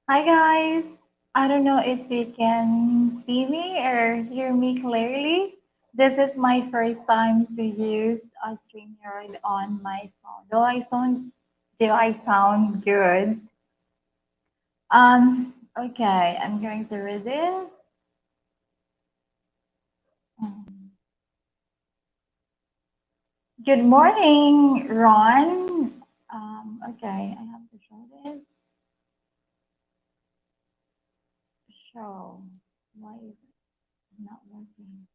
Hi guys. I don't know if you can see me or hear me clearly. This is my first time to use a StreamYard on my phone. Do I sound good? Okay, I'm going to read it. Um, Good morning, Ron. Okay, I have to show this. Show. Why is it not working?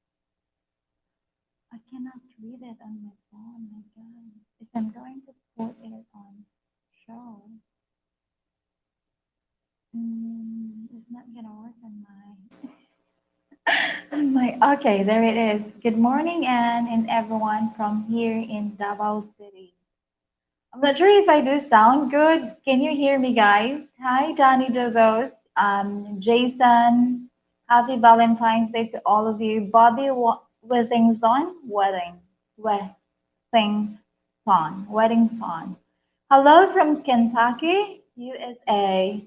I cannot read it on my phone. My God. If I'm going to put it on show, it's not gonna work on my. Okay, there it is. Good morning, Anne and everyone from here in Davao City. I'm not sure if I do sound good. Can you hear me, guys? Hi, Johnny Davos, Jason. Happy Valentine's Day to all of you. Bobby Withington, Withington, Weddington. Hello from Kentucky, USA.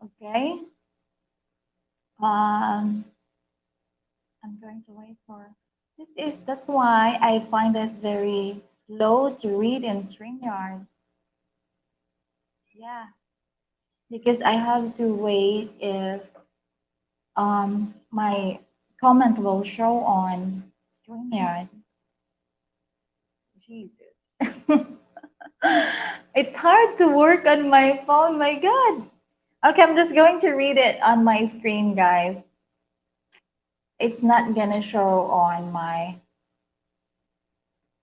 Okay. Um, I'm going to wait for that's why I find it very slow to read in StreamYard. Yeah, because I have to wait if my comment will show on StreamYard. Jesus. It's hard to work on my phone, my God. Okay, I'm just going to read it on my screen, guys. It's not gonna show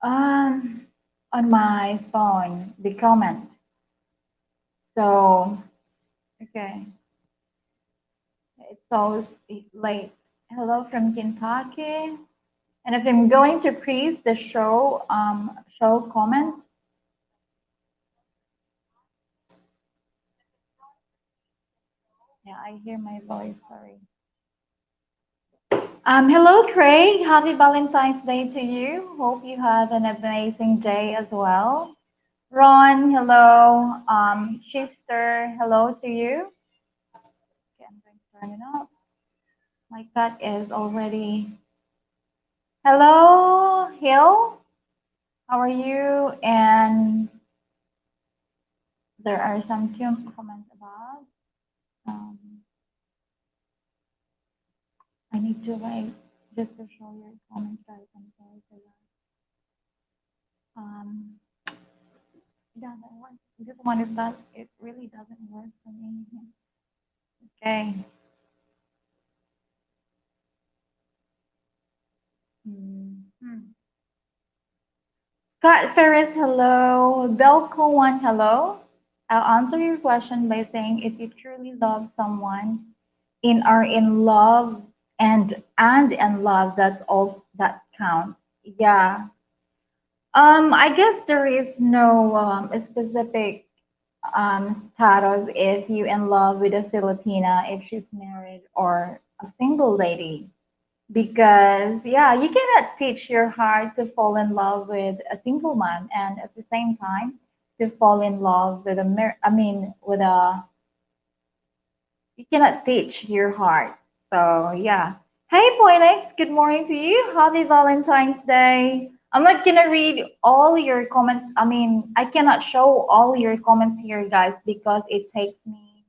um on my phone the comment. So okay, it shows like hello from Kentucky. And if I'm going to praise the show comment, yeah, I hear my voice. Sorry. Hello, Craig. Happy Valentine's Day to you. Hope you have an amazing day as well. Ron, hello. Shifter, hello to you. Okay, I'm going to turn it up. My cat is already. Hello, Hill. How are you? And there are some comments about. Um, I need to write just to show your comments, guys. I'm sorry for that. It doesn't work. This one is that it really doesn't work for me. Okay. Hmm. Scott Ferris, hello. Belco one, hello. I'll answer your question by saying if you truly love someone in are in love and in love, that's all that counts. Yeah. I guess there is no specific status if you in love with a Filipina, if she's married or a single lady. Because yeah, you cannot teach your heart to fall in love with a single man and at the same time to fall in love with with a you cannot teach your heart. So yeah. Hey Poinex, good morning to you. Happy Valentine's Day. I'm not gonna read all your comments. I cannot show all your comments here, guys, because it takes me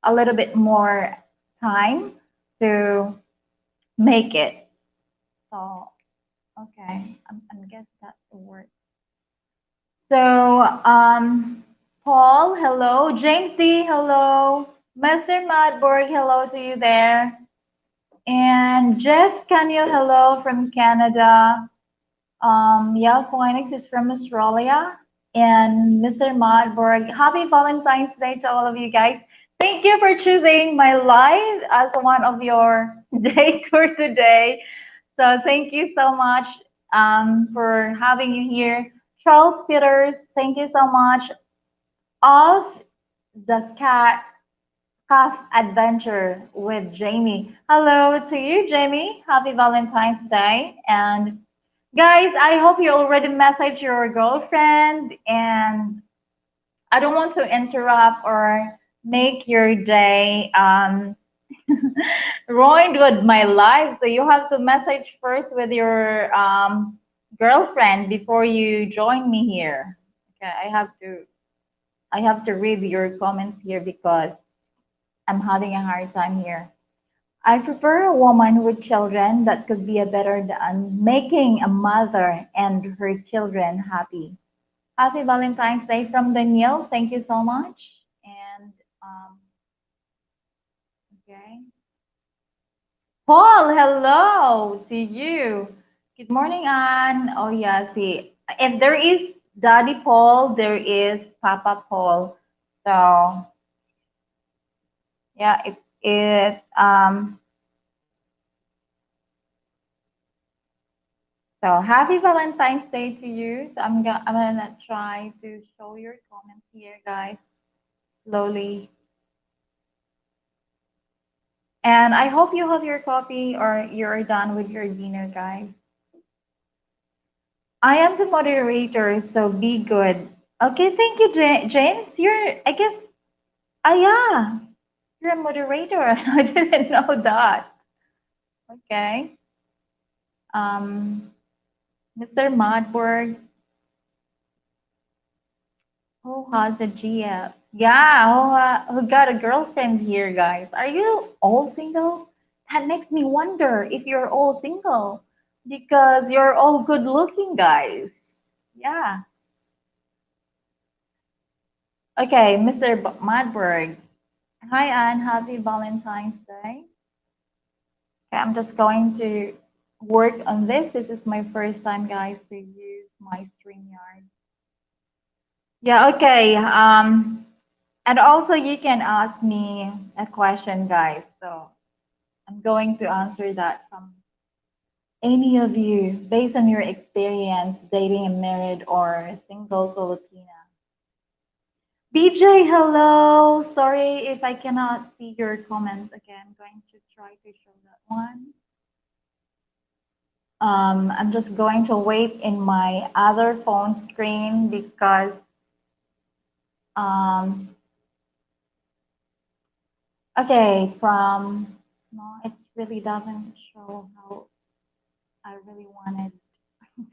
a little bit more time to make it. So okay, I guess that works. So Paul, hello. James D, hello. Mr. Madborg, hello to you there. And Jeff Canyo, hello from Canada. Yeah, Phoenix is from Australia. And Mr. Madborg, happy Valentine's Day to all of you guys. Thank you for choosing my live as one of your day for today. So thank you so much for having you here. Charles Peters, thank you so much. Of the Calf Adventure with Jamie. Hello to you, Jamie. Happy Valentine's Day. And guys, I hope you already messaged your girlfriend. And I don't want to interrupt or make your day ruined with my life. So you have to message first with your girlfriend before you join me here. Okay, I have to read your comments here because I'm having a hard time here. I prefer a woman with children that could be a better than making a mother and her children happy. Happy Valentine's Day from Danielle. Thank you so much. And okay. Paul, hello to you. Good morning, Anne. Oh yeah, see, if there is Daddy Paul, there is Papa Paul. So yeah, it's so happy Valentine's Day to you. So I'm gonna try to show your comments here, guys, slowly. And I hope you have your coffee or you're done with your dinner, guys. I am the moderator, so be good. Okay, thank you, James. I guess, yeah, you're a moderator. I didn't know that. Okay. Um, Mr. Modberg, who has a GF? Yeah, who got a girlfriend here, guys? Are you all single? That makes me wonder if you're all single because you're all good looking, guys. Yeah. Okay, Mr. Modberg. Hi, Anne. Happy Valentine's Day. Okay, I'm just going to work on this. This is my first time, guys, to use my StreamYard. Yeah, okay. And also you can ask me a question, guys. So I'm going to answer that from any of you based on your experience dating a married or single Filipina. BJ, hello. Sorry if I cannot see your comments. Okay, I'm going to try to show that one. I'm just going to wait in my other phone screen because um, okay, from no, it really doesn't show how I really wanted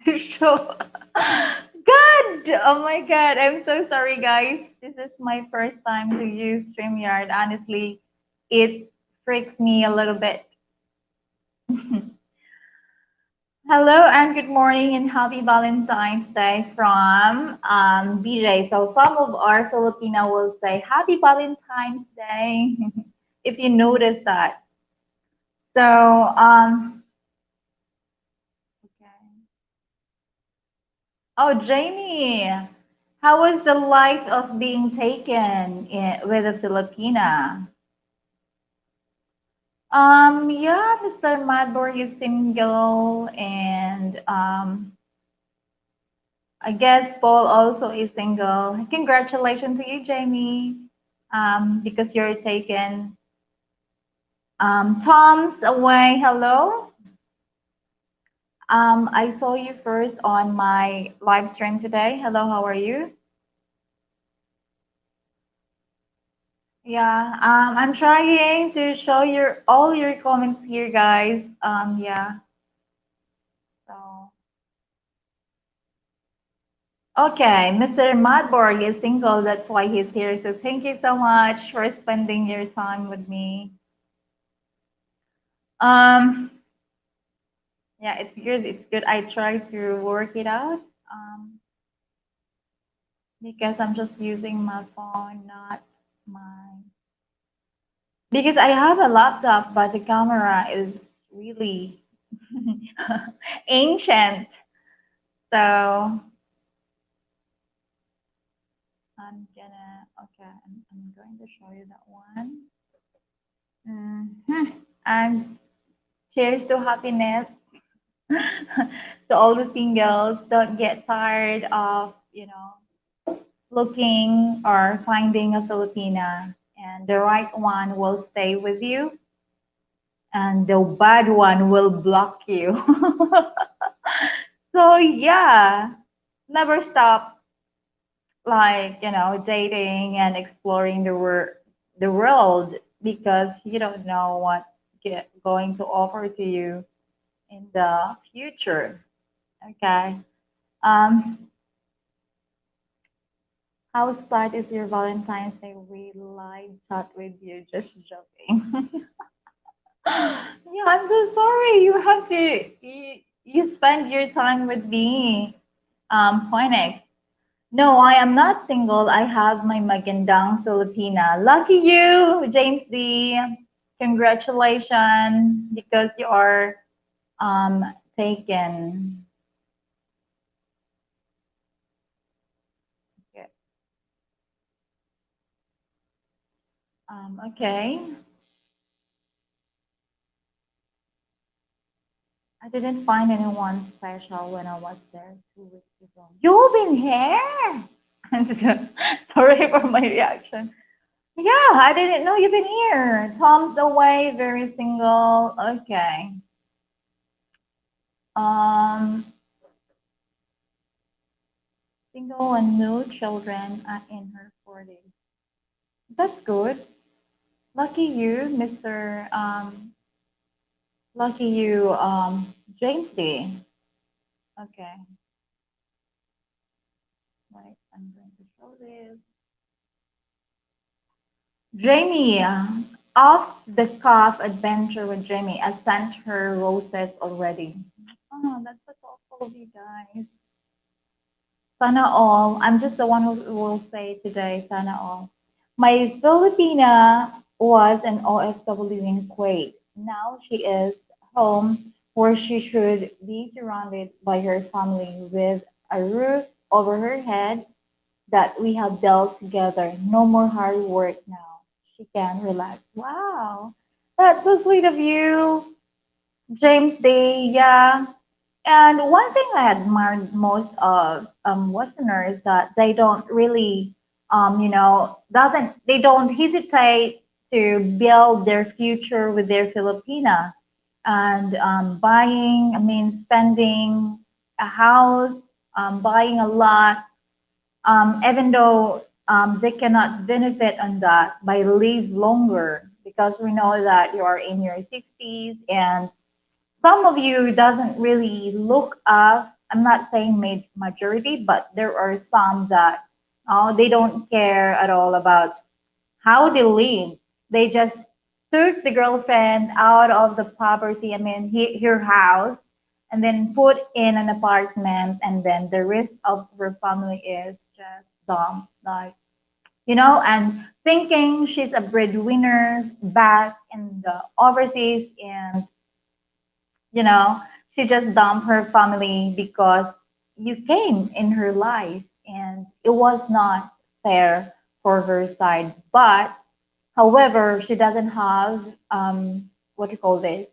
to show. God, oh my God, I'm so sorry, guys. This is my first time to use StreamYard. Honestly, it freaks me a little bit. Hello and good morning and happy Valentine's Day from BJ. So some of our Filipino will say happy Valentine's Day if you notice that. So okay. Oh Jamie, how was the life of being taken with a Filipina? Yeah, Mr. Madborg is single and I guess Paul also is single. Congratulations to you, Jamie, because you're taken. Tom's away. Hello. I saw you first on my live stream today. Hello, how are you? Yeah, I'm trying to show your all your comments here, guys. Yeah. So, okay, Mr. Madborg is single. That's why he's here. So thank you so much for spending your time with me. Um, Yeah, it's good. It's good. I try to work it out because I'm just using my phone, not my. Because I have a laptop, but the camera is really ancient. So I'm going to show you that one. And cheers to happiness to all the singles. Don't get tired of, looking or finding a Filipina, and the right one will stay with you, and the bad one will block you. So, yeah, never stop, like, dating and exploring the world. the world because you don't know what's going to offer to you in the future. Okay. Um, how sad is your Valentine's Day? We live chat with you. Just joking. Yeah, I'm so sorry. You have to you spend your time with me, Poinex. No, I am not single. I have my magandang Filipina. Lucky you, James D. Congratulations because you are taken. Okay. Okay. I didn't find anyone special when I was there 2 weeks ago. You've been here. I'm so sorry for my reaction. Yeah, I didn't know you've been here. Tom's away, very single. Okay. Um, single and no children in her 40s. That's good. Lucky you, Mr. Lucky you, James D. Okay, right. I'm going to show this. Jamie, off the cuff adventure with Jamie. I sent her roses already. Oh, that's so thoughtful of you guys. Sana all. I'm just the one who will say today, sana all. My Filipina was an OFW in Kuwait. Now she is home where she should be surrounded by her family with a roof over her head that we have built together. No more hard work now. She can relax. Wow. That's so sweet of you, James Day. Yeah. And one thing I admire most of Westerners that they don't really, doesn't they don't hesitate to build their future with their Filipina and buying, I mean, spending a house, buying a lot, even though they cannot benefit on that by live longer because we know that you are in your 60s and some of you doesn't really look up. I'm not saying majority, but there are some that they don't care at all about how they live. They just took the girlfriend out of the poverty, I mean, her house, and then put in an apartment, and then the rest of her family is just dumb, like, and thinking she's a breadwinner back in the overseas, and you know, she just dumped her family because you came in her life and it was not fair for her side. But however, she doesn't have what do you call this?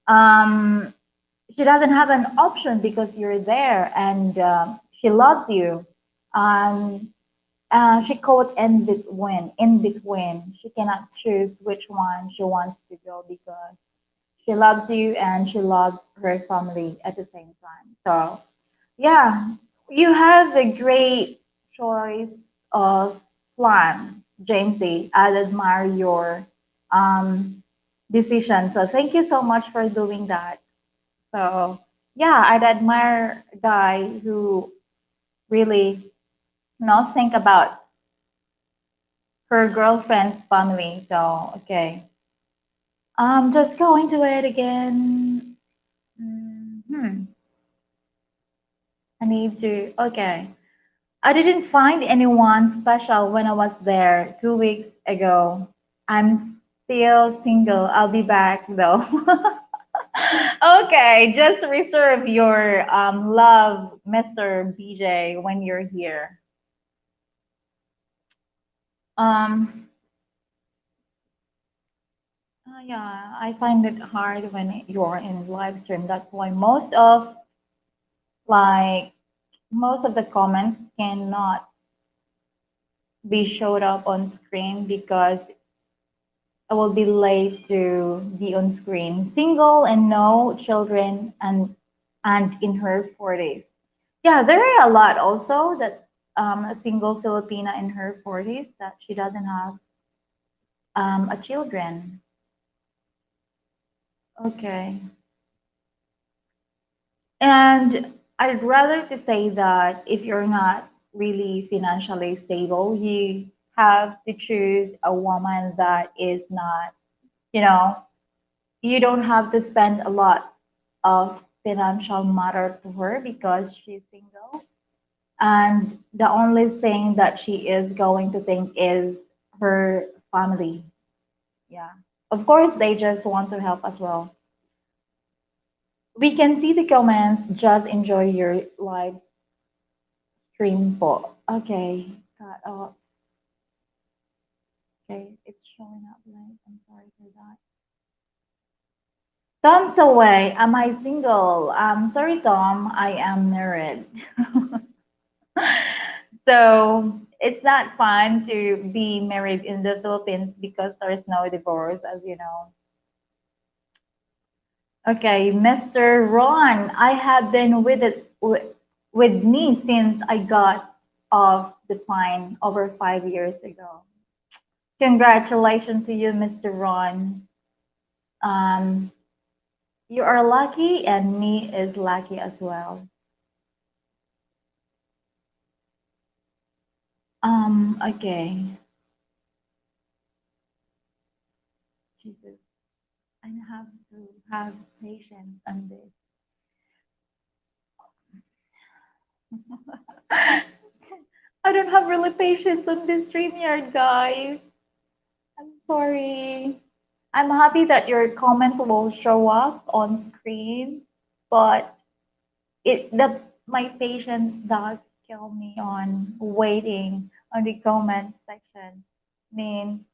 Um, she doesn't have an option because you're there and she loves you. Um, she called in between. In between, she cannot choose which one she wants to go because she loves you and she loves her family at the same time. So, yeah, you have a great choice of plan, Jamesy. I admire your um, decision. So, thank you so much for doing that. So, yeah, I'd admire a guy who really think about her girlfriend's family. So, okay. Just going to it again. Hmm. I need to, okay. I didn't find anyone special when I was there 2 weeks ago. I'm still single. I'll be back though. Okay, just reserve your love, Mr. BJ, when you're here. Um, yeah, I find it hard when you're in live stream. That's why like most of the comments cannot be showed up on screen because I will be late to be on screen. Single and no children and in her 40s. Yeah, there are a lot also that a single Filipina in her 40s that she doesn't have a children. Okay. And I'd rather to say that if you're not really financially stable, you have to choose a woman that is not, you know, you don't have to spend a lot of financial matter to her because she's single. And the only thing that she is going to think is her family. Yeah. Of course, they just want to help as well. We can see the comments. Just enjoy your live stream po. Okay. Okay. It's showing up late. I'm sorry for that. Tom's away. Am I single? Sorry, Tom. I am married. So it's not fun to be married in the Philippines because there is no divorce, as you know. Okay, Mr. Ron, I have been with me since I got off the plane over 5 years ago. Congratulations to you, Mr. Ron. Um, you are lucky, and me is lucky as well. Okay. Jesus, I have to have patience on this. I don't have really patience on this StreamYard, guys. I'm sorry. I'm happy that your comment will show up on screen, but it that my patience does kill me on waiting on the comment section. I mean,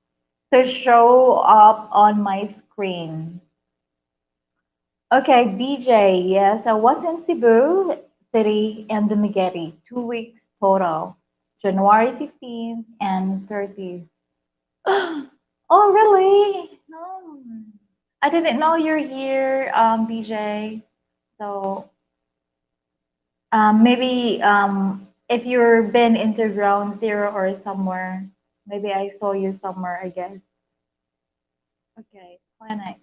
to show up on my screen. Okay, BJ, yes, I was in Cebu City and Dumaguete, 2 weeks total, January 15th and 30th. Oh, really? No. I didn't know you're here, BJ. So maybe if you've been into ground zero or somewhere, maybe I saw you somewhere, I guess. Okay, clinic.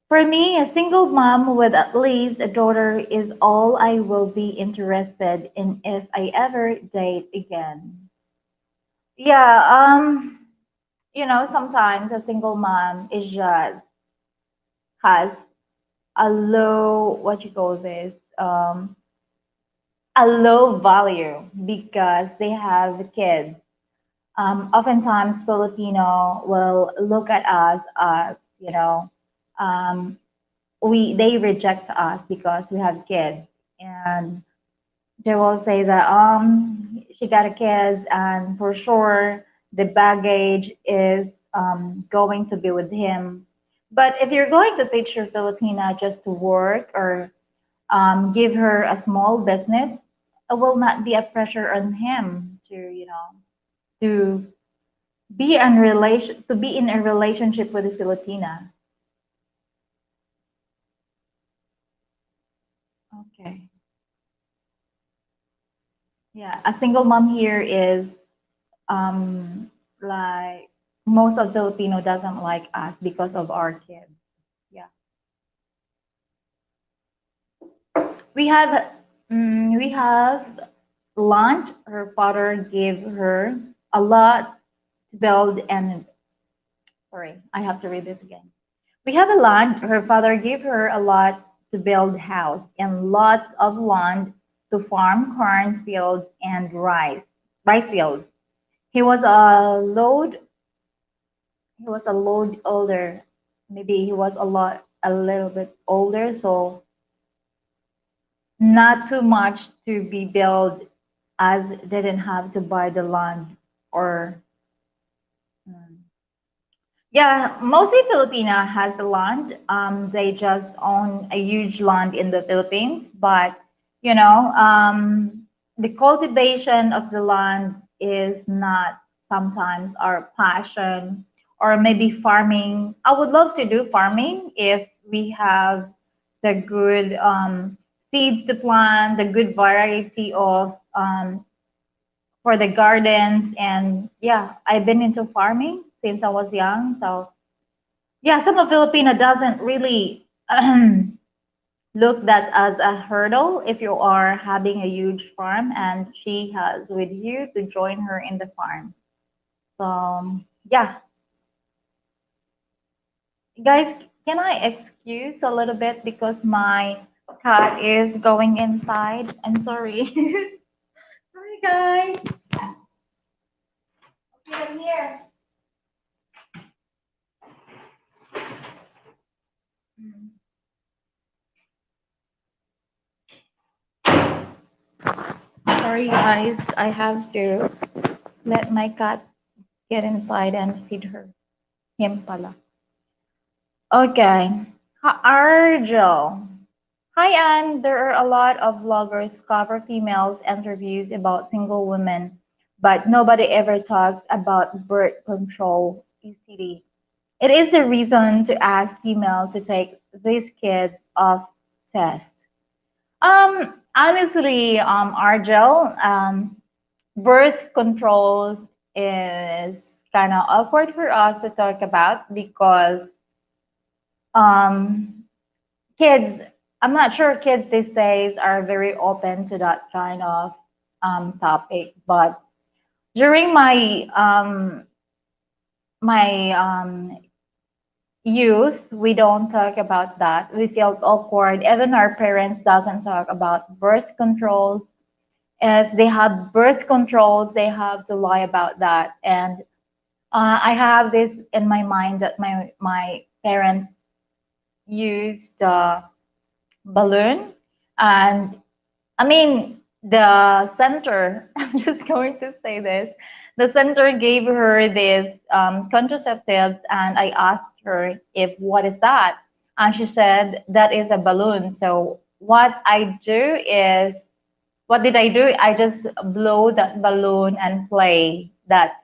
For me, a single mom with at least a daughter is all I will be interested in if I ever date again. Yeah, sometimes a single mom is just has a low, what you call this, a low value because they have kids. Oftentimes, Filipino will look at us as, um, they reject us because we have kids, and they will say that she got a kids, and for sure the baggage is going to be with him. But if you're going to teach your Filipina just to work or give her a small business, it will not be a pressure on him to, to be in a relationship with a Filipina. Okay. Yeah, a single mom here is like most of Filipino doesn't like us because of our kids. Yeah. We have lunch. Her father gave her a lot to build and sorry, I have to read this again. We have a land. Her father gave her a lot to build house and lots of land to farm corn fields and rice fields. He was a load. He was a load older. Maybe he was a little bit older, so not too much to be built, as didn't have to buy the land or. mm, Yeah, mostly Filipina has the land. They just own a huge land in the Philippines, but the cultivation of the land is not sometimes our passion, or maybe farming. I would love to do farming if we have the good seeds to plant, the good variety of for the gardens. And yeah, I've been into farming since I was young. So yeah, some of Filipina doesn't really look that as a hurdle if you are having a huge farm and she has with you to join her in the farm. So yeah, guys, can I excuse a little bit because my cat is going inside? I'm sorry. Sorry, guys. Okay, I'm here. Sorry, guys. I have to let my cat get inside and feed her. Him pala. Okay. Arjo. Hi, Anne. There are a lot of vloggers cover females interviews about single women, but nobody ever talks about birth control (ECD). It is the reason to ask female to take these kids off test. Honestly, Argel, birth control is kind of awkward for us to talk about because um, kids, I'm not sure kids these days are very open to that kind of topic. But during my youth, we don't talk about that. We felt awkward. Even our parents doesn't talk about birth controls. If they have birth controls, they have to lie about that. And I have this in my mind that my parents used balloon, and I mean the center. I'm just going to say this. The center gave her this contraceptives, and I asked her if what is that, and she said that is a balloon. So what I do is, what did I do? I just blow that balloon and play. That's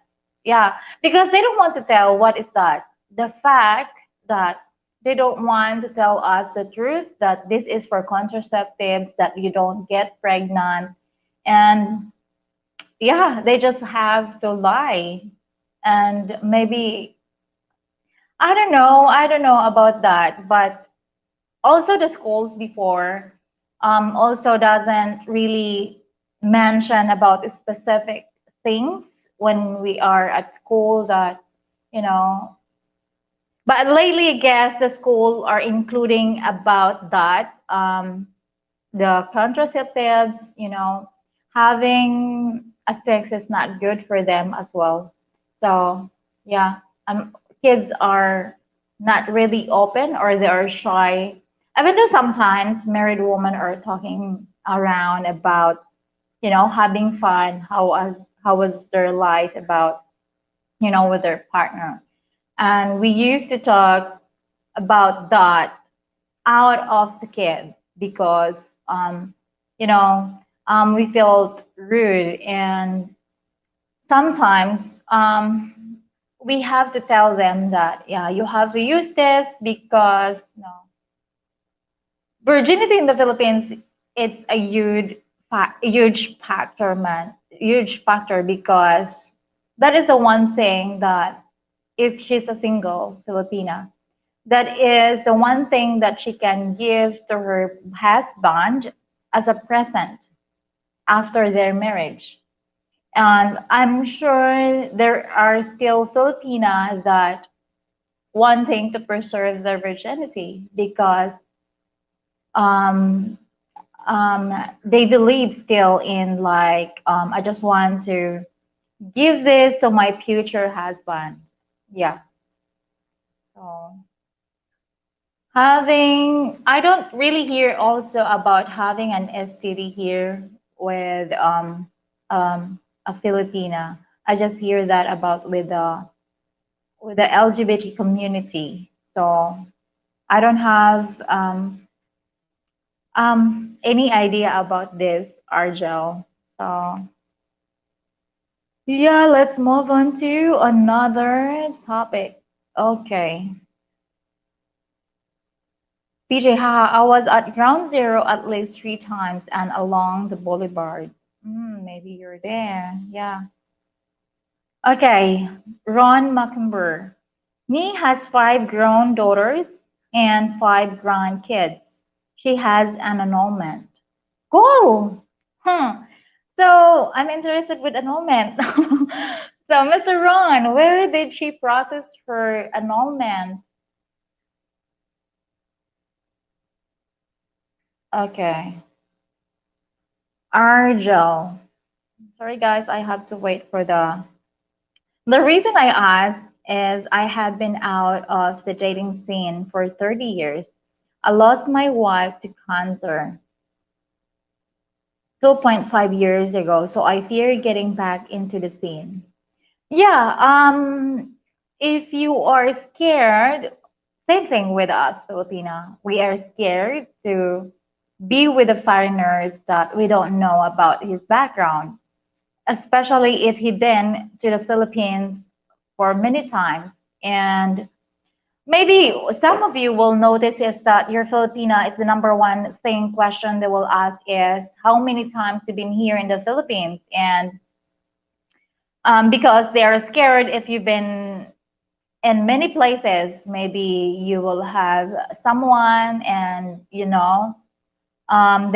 yeah, because they don't want to tell what is that. The fact that they don't want to tell us the truth that this is for contraceptives, that you don't get pregnant, and yeah, they just have to lie. And maybe I don't know about that, but also the schools before also doesn't really mention about specific things when we are at school that you know, but lately I guess the school are including about that the contraceptives, you know, having a sex is not good for them as well. So yeah, kids are not really open or they are shy. Even though sometimes married women are talking around about, you know, having fun, how was their life about, you know, with their partner. And we used to talk about that out of the kids because you know we felt rude and sometimes we have to tell them that yeah you have to use this because no virginity in the Philippines it's a huge factor man huge factor because that is the one thing that if she's a single Filipina that is the one thing that she can give to her husband as a present after their marriage. And I'm sure there are still Filipinas that wanting to preserve their virginity because um, they believe still in like I just want to give this to my future husband. Yeah. So having, I don't really hear also about having an STD here with a Filipina. I just hear that about with the LGBT community. So I don't have any idea about this, Argel. So yeah, let's move on to another topic. Okay. PJ, haha, I was at ground zero at least 3 times and along the boulevard. maybe you're there. Yeah. Okay. Ron Mockingbird. Nee has five grown daughters and five grandkids. She has an annulment. Cool. Hmm. So I'm interested with annulment. So, Mr. Ron, where did she process her annulment? Okay. Argel. Sorry, guys, I have to wait for the. The reason I asked is I have been out of the dating scene for 30 years. I lost my wife to cancer 2.5 years ago, so I fear getting back into the scene. Yeah, if you are scared, same thing with us, Filipina. We are scared to be with the foreigners that we don't know about his background, especially if he been to the Philippines for many times. And maybe some of you will notice if that your Filipina is the number one thing question they will ask is how many times you've been here in the Philippines, and because they are scared if you've been in many places, maybe you will have someone, and they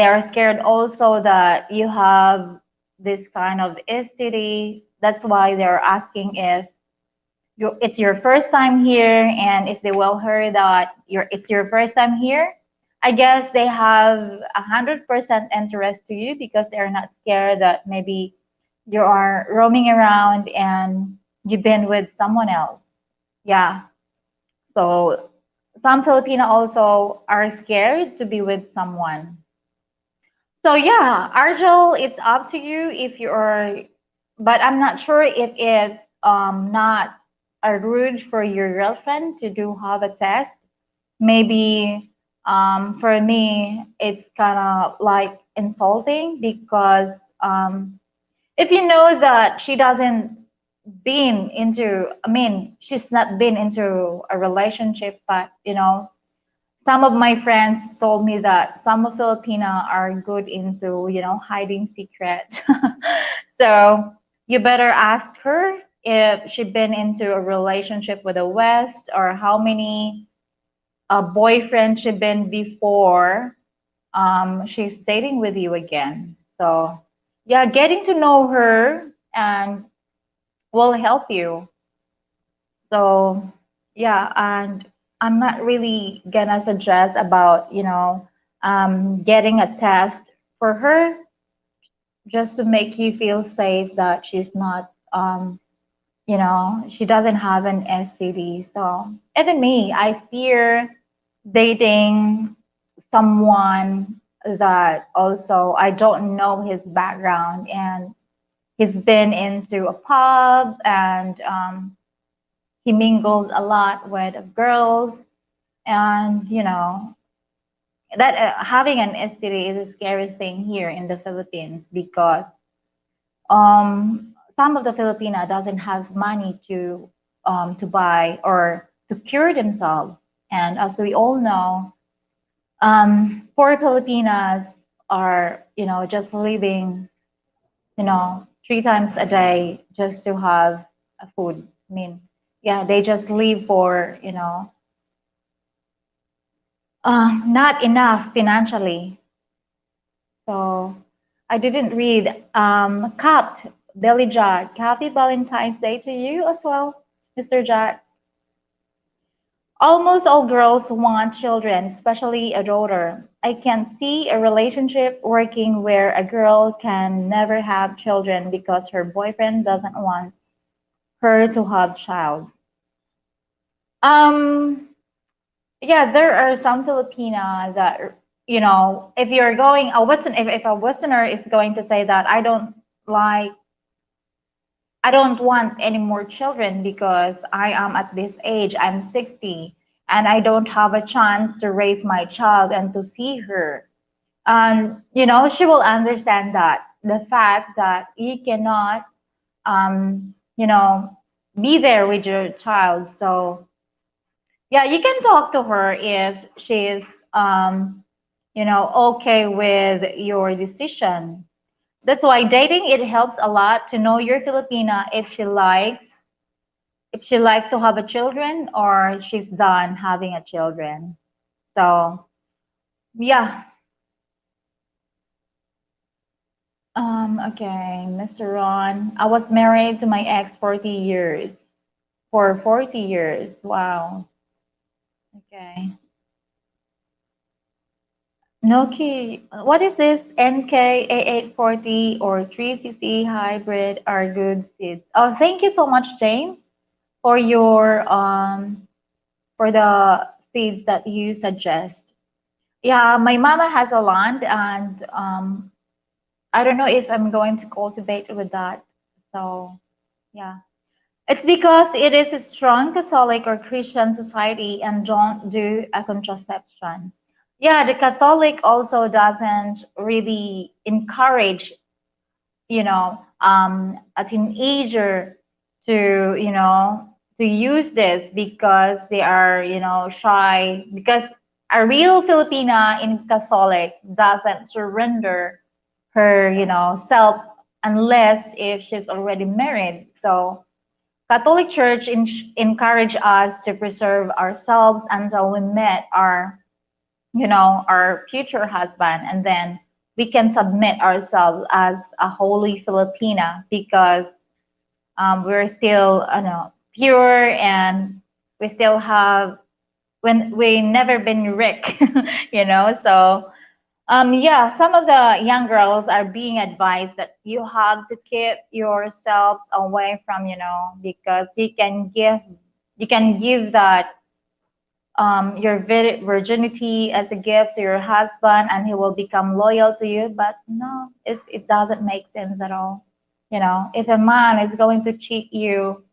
are scared also that you have this kind of STD. That's why they're asking if it's your first time here, and if they will hear that it's your first time here, I guess they have 100% interest to you because they're not scared that maybe you are roaming around and you've been with someone else. Yeah. So some Filipino also are scared to be with someone. So yeah, Arjel, it's up to you if you're, but I'm not sure if it's not a rude for your girlfriend to do have a test. Maybe for me, it's kind of like insulting because if you know that she doesn't been into, I mean, she's not been into a relationship, but some of my friends told me that some of Filipina are good into, hiding secret. So you better ask her if she been into a relationship with the West, or how many boyfriends she been before she's dating with you again. So yeah, getting to know her and will help you. So yeah, and I'm not really gonna suggest about, getting a test for her just to make you feel safe that she's not, she doesn't have an STD. So even me, I fear dating someone that also I don't know his background, and he's been into a pub, and he mingles a lot with girls, and that having an STD is a scary thing here in the Philippines because some of the Filipina doesn't have money to buy or to cure themselves, and as we all know, poor Filipinas are just living three times a day just to have a food. I mean, yeah, they just live for not enough financially. So I didn't read. Kat, Billy Jack, happy Valentine's Day to you as well, Mr. Jack. Almost all girls want children, especially a daughter. I can see a relationship working where a girl can never have children because her boyfriend doesn't want her to have child. Um, yeah, there are some Filipina that if you're going a Western, if a Westerner is going to say that like, I don't want any more children because I am at this age, I'm 60, and I don't have a chance to raise my child and to see her. And she will understand that the fact that you cannot, you know, be there with your child. So yeah, you can talk to her if she's, okay with your decision. That's why dating it helps a lot to know your Filipina if she likes to have a children or she's done having a children. So yeah. Okay, Mr. Ron. I was married to my ex 40 years. For 40 years. Wow. Okay. Noki, what is this? NK8840 or 3CC hybrid are good seeds. Oh, thank you so much, James, for your for the seeds that you suggest. Yeah, my mama has a land and I don't know if I'm going to cultivate with that. So, yeah. It's because it is a strong Catholic or Christian society and don't do a contraception. Yeah, the Catholic also doesn't really encourage, a teenager to, to use this because they are, shy. Because a real Filipina in Catholic doesn't surrender her, self unless if she's already married. So Catholic Church encourage us to preserve ourselves until we met our future husband, and then we can submit ourselves as a holy Filipina because we're still, pure and we still have when we never been Rick, So yeah, some of the young girls are being advised that you have to keep yourselves away from, because you can give that your virginity as a gift to your husband, and he will become loyal to you. But no, it doesn't make sense at all. If a man is going to cheat you,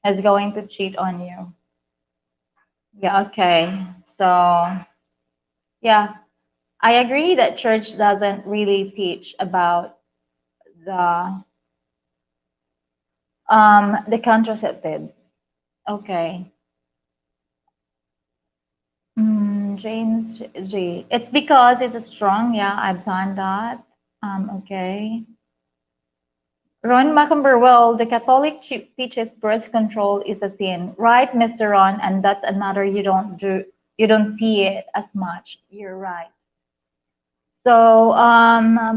is going to cheat on you. Yeah, okay. So yeah, I agree that church doesn't really teach about the the contraceptives. Okay. James G. It's because it's a strong. Yeah, I've done that. Okay. Ron Macumber, well, the Catholic teaches birth control is a sin, right, Mr. Ron? And that's another you don't see it as much. You're right. So,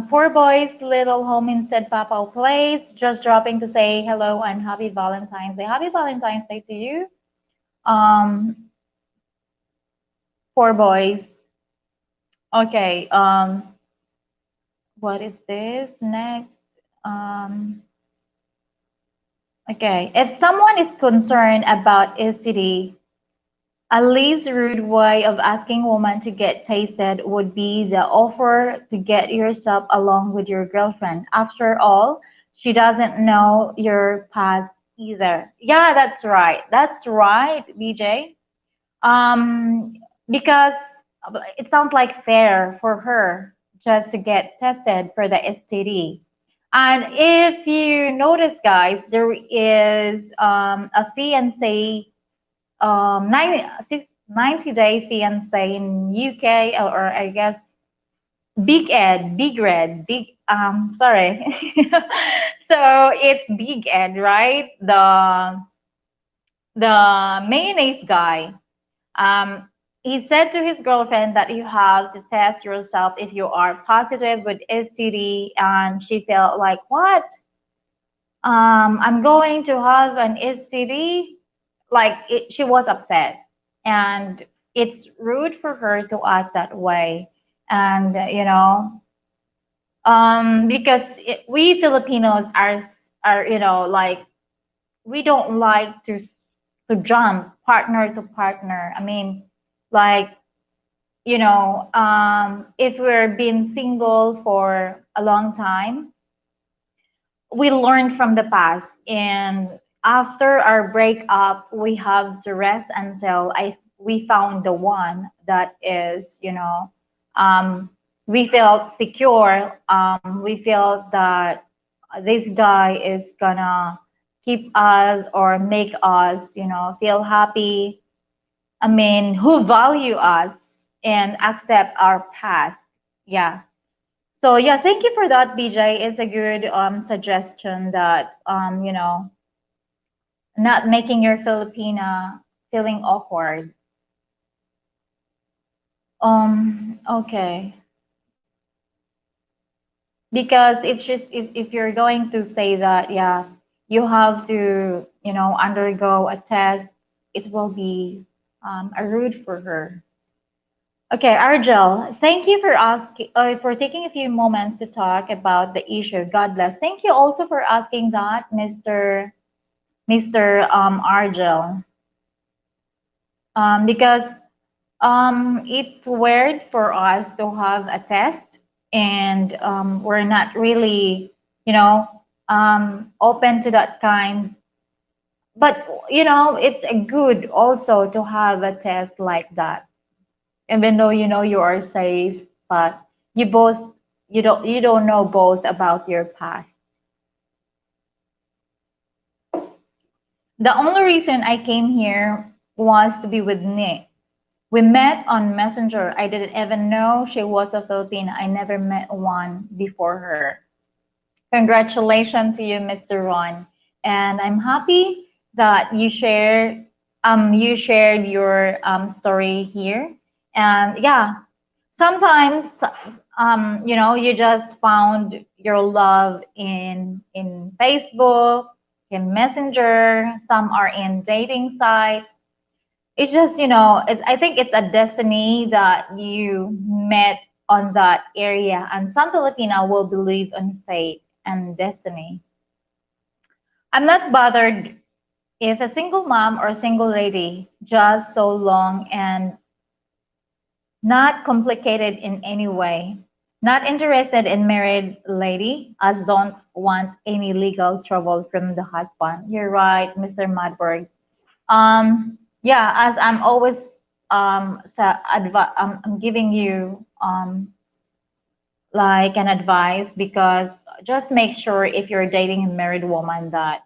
poor boy's little home instead Papa Place, just dropping to say hello and happy Valentine's Day. Happy Valentine's Day to you. Um, poor boys. Okay. What is this next? Um, okay. If someone is concerned about STD, a least rude way of asking a woman to get tasted would be the offer to get yourself along with your girlfriend. After all, she doesn't know your past either. Yeah, that's right. That's right, BJ. Um, because it sounds like fair for her just to get tested for the STD. And if you notice, guys, there is a fiance 90-day fiance in UK, or I guess Big Ed, Big Red, Big sorry. So it's Big Ed, right? The mayonnaise guy. Um, he said to his girlfriend that you have to test yourself if you are positive with STD, and she felt like, what? I'm going to have an STD. She was upset, and it's rude for her to ask that way. And because we Filipinos are like we don't like to jump partner to partner. I mean, like if we're being single for a long time, we learned from the past, and after our breakup we have to rest until we found the one that is we felt secure, we felt that this guy is gonna keep us or make us feel happy. I mean, who value us and accept our past. Yeah. So yeah, thank you for that, BJ. It's a good suggestion that not making your Filipina feeling awkward. Okay. Because if you're going to say that, yeah, you have to, undergo a test, it will be a rude for her. Okay, Argel, thank you for asking, for taking a few moments to talk about the issue. God bless. Thank you also for asking that, Mr. Argel, because it's weird for us to have a test and we're not really, open to that kind. But it's a good also to have a test like that, even though you are safe, but you both you don't know both about your past. The only reason I came here was to be with Nick. We met on Messenger. I didn't even know she was a Filipina. I never met one before her. Congratulations to you, Mr. Ron. And I'm happy that you shared your story here. And yeah, sometimes you just found your love in Facebook, in Messenger, some are in dating site. It's just, I think it's a destiny that you met on that area, and some Filipino will believe in fate and destiny. I'm not bothered if a single mom or a single lady, just so long and not complicated in any way. Not interested in married lady, as don't want any legal trouble from the husband. You're right, Mr. Madberg. Yeah, as I'm always I'm giving you like an advice, because just make sure if you're dating a married woman that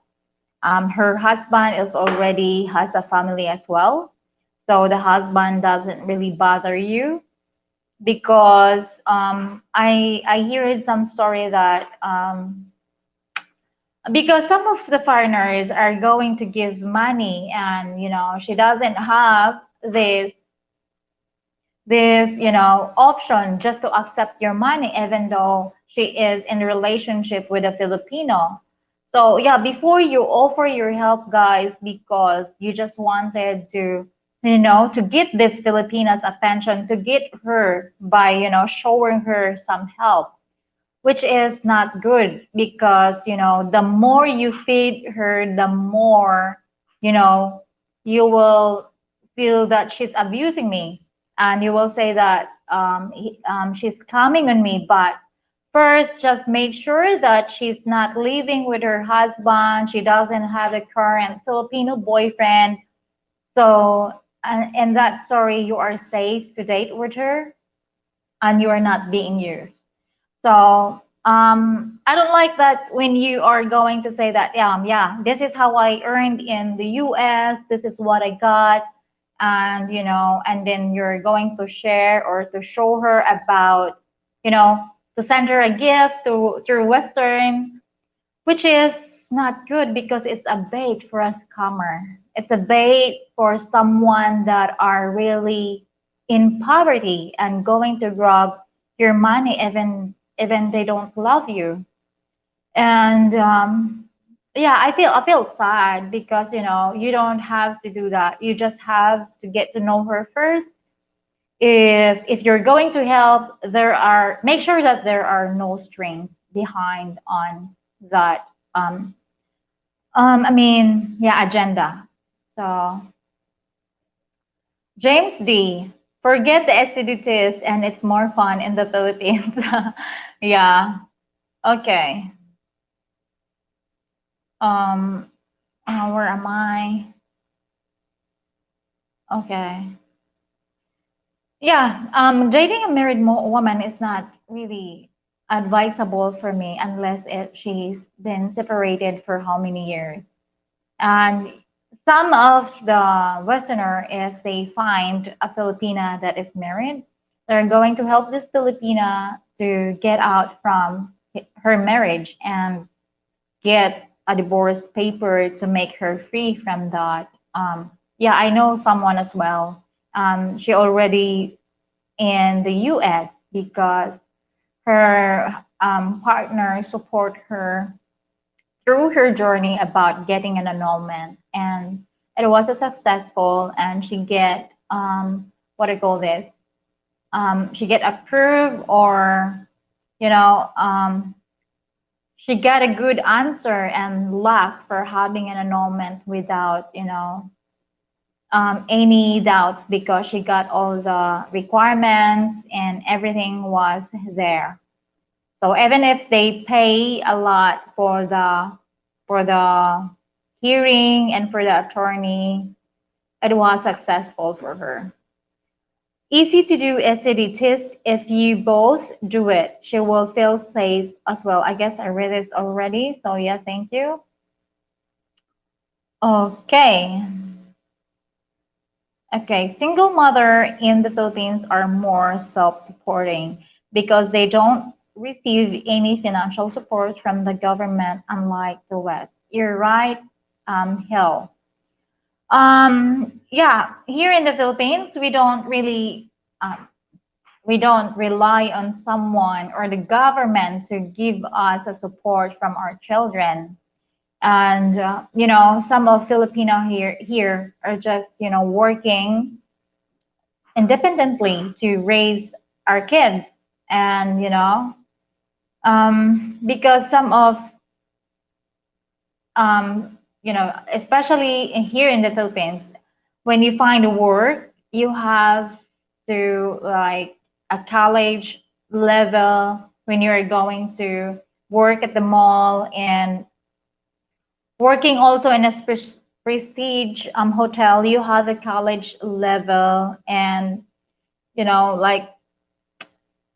her husband is already has a family as well, so the husband doesn't really bother you. Because I heard some story that because some of the foreigners are going to give money, and she doesn't have this option just to accept your money, even though she is in a relationship with a Filipino. So yeah, before you offer your help, guys, because you just wanted to get this Filipina's attention, to get her by showing her some help, which is not good, because the more you feed her, the more you know you will feel that she's abusing me, and you will say that she's coming on me. But first, just make sure that she's not living with her husband, she doesn't have a current Filipino boyfriend. So in that story, you are safe to date with her, and you are not being used. So I don't like that when you are going to say that, yeah, this is how I earned in the US, this is what I got, and and then you're going to share or to show her about, to send her a gift through Western, which is not good, because it's a bait for a scammer. It's a bait for someone that are really in poverty and going to grab your money, even they don't love you. And yeah, I feel sad, because you don't have to do that. You just have to get to know her first. If you're going to help, make sure that there are no strings behind on that I mean, yeah, agenda. So, James D, forget the STD test and it's more fun in the Philippines. Yeah. Okay. Um, where am I? Okay. Yeah. Dating a married woman is not really advisable for me, unless she's been separated for how many years. And some of the Westerner, if they find a Filipina that is married, They're going to help this Filipina to get out from her marriage and get a divorce paper to make her free from that. Yeah, I know someone as well. She already in the US because her partner support her through her journey about getting an annulment, and it was a successful, and she get what I call this, she get approved, or you know she got a good answer and luck for having an annulment without any doubts, because she got all the requirements and everything was there. So even if they pay a lot for the hearing and for the attorney, it was successful for her. Easy to do STD test if you both do it. She will feel safe as well. I guess I read this already, so yeah, thank you. Okay. Okay, single mother in the Philippines are more self-supporting because they don't receive any financial support from the government, unlike the West. You're right, Hill. Yeah, here in the Philippines, um, we don't rely on someone or the government to give us a support from our children. And some of Filipino here are just working independently to raise our kids, and because some of especially here in the Philippines, when you find a work, you have to like a college level. When you're going to work at the mall and working also in a prestige hotel, you have a college level. And like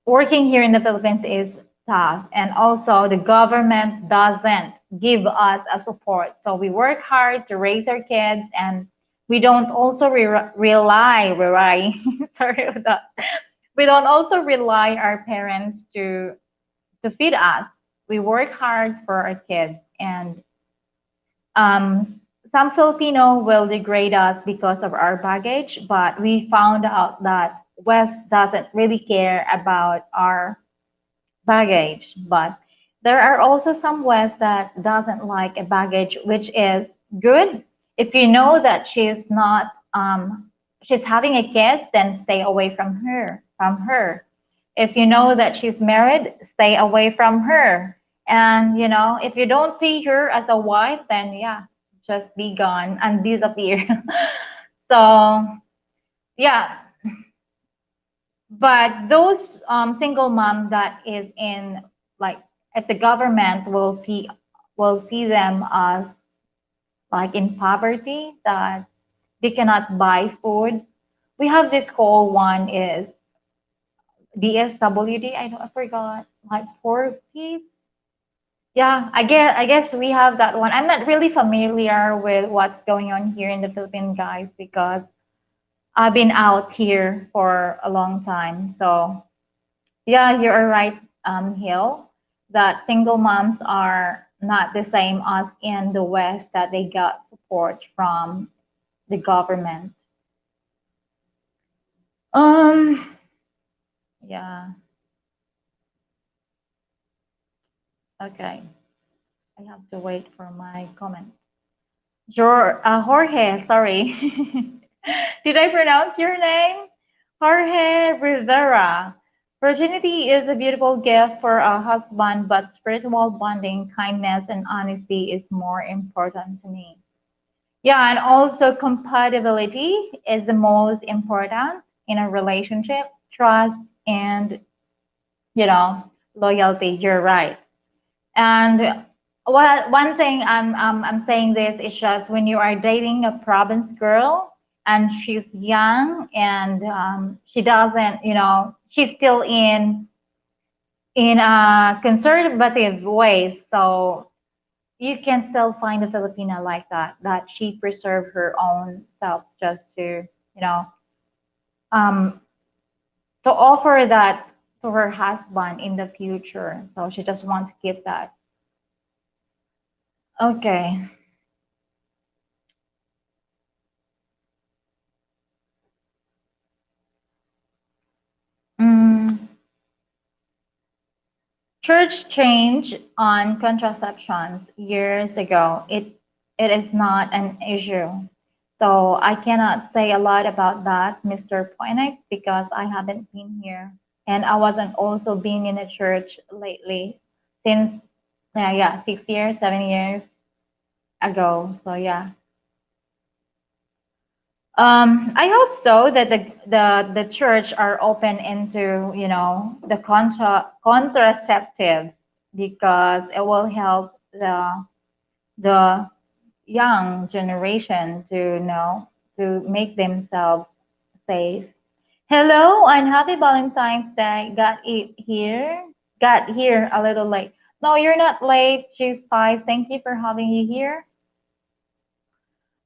working here in the Philippines is tough, and also the government doesn't give us a support. So we work hard to raise our kids, and we don't also rely sorry about that. We don't also rely our parents to feed us. We work hard for our kids, and um, some Filipino will degrade us because of our baggage, but we found out that West doesn't really care about our baggage. But there are also some West that doesn't like a baggage, which is good. If you know that she's not she's having a kid, then stay away from her. If you know that she's married, stay away from her. And if you don't see her as a wife, then yeah, just be gone and disappear. So yeah, but those single mom that is in, like, if the government will see them as like in poverty, that they cannot buy food. We have this whole one is DSWD. I forgot, like poor piece. Yeah, I guess we have that one. I'm not really familiar with what's going on here in the Philippines, guys, because I've been out here for a long time. So yeah, you're right, Hill, that single moms are not the same as in the West, that they got support from the government. Um, yeah, okay. I have to wait for my comment. Jorge, sorry. Did I pronounce your name? Jorge Rivera. Virginity is a beautiful gift for a husband, but spiritual bonding, kindness, and honesty is more important to me. Yeah, and also compatibility is the most important in a relationship. Trust and, you know, loyalty. You're right. And one thing I'm saying this is just when you are dating a province girl and she's young, and she doesn't, she's still in a conservative ways. So you can still find a Filipina like that she preserved her own self just to, you know, um, to offer that to her husband in the future. So she just wants to keep that. Okay. Mm, church change on contraceptions years ago. It is not an issue. So I cannot say a lot about that, Mr. Poinek, because I haven't been here. And I wasn't also been in a church lately since yeah, 6 years, 7 years ago. So yeah. I hope so that the church are open into, the contraceptives because it will help the young generation to know to make themselves safe. Hello and happy Valentine's Day. Got here a little late. No, you're not late. She's Spice. Thank you for having you here.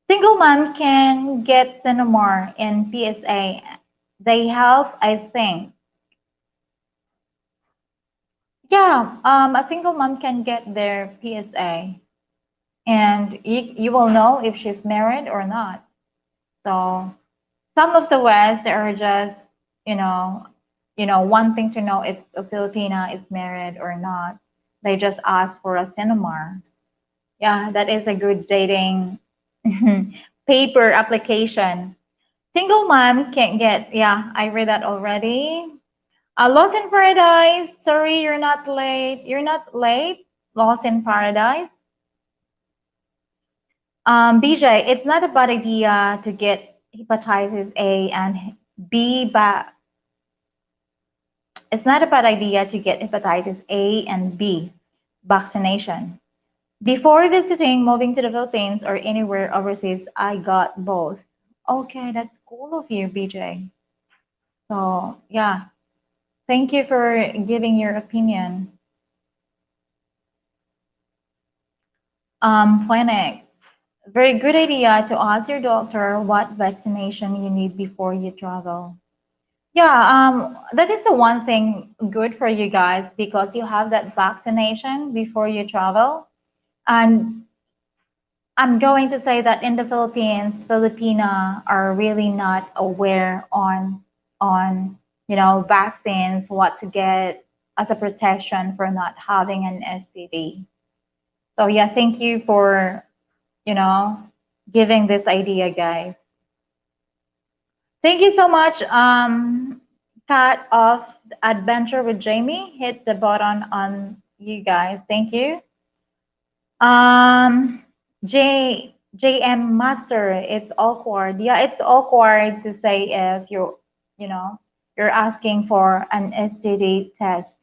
Single mom can get Cinemar in PSA. They help, I think. Yeah, a single mom can get their PSA, and you will know if she's married or not. So some of the West are just, you know, wanting to know if a Filipina is married or not. They just ask for a Cinemar. Yeah, that is a good dating paper application. Single mom can't get, yeah, I read that already. Lost in Paradise. Sorry, you're not late. You're not late. Lost in Paradise. BJ, it's not a bad idea to get hepatitis A and B, but it's not a bad idea to get hepatitis A and B vaccination. Before visiting, moving to the Philippines or anywhere overseas, I got both. Okay, that's cool of you, BJ. So, yeah, thank you for giving your opinion. Phoenix, very good idea to ask your doctor what vaccination you need before you travel. Yeah, that is the one thing good for you guys because you have that vaccination before you travel. And I'm going to say that in the Philippines, Filipina are really not aware on vaccines, what to get as a protection for not having an STD. So yeah, thank you for you know giving this idea, guys. Thank you so much. Cut off adventure with Jamie. Hit the button on you guys. Thank you. Um, JM Master, it's awkward. Yeah, it's awkward to say if you know, you're asking for an STD test.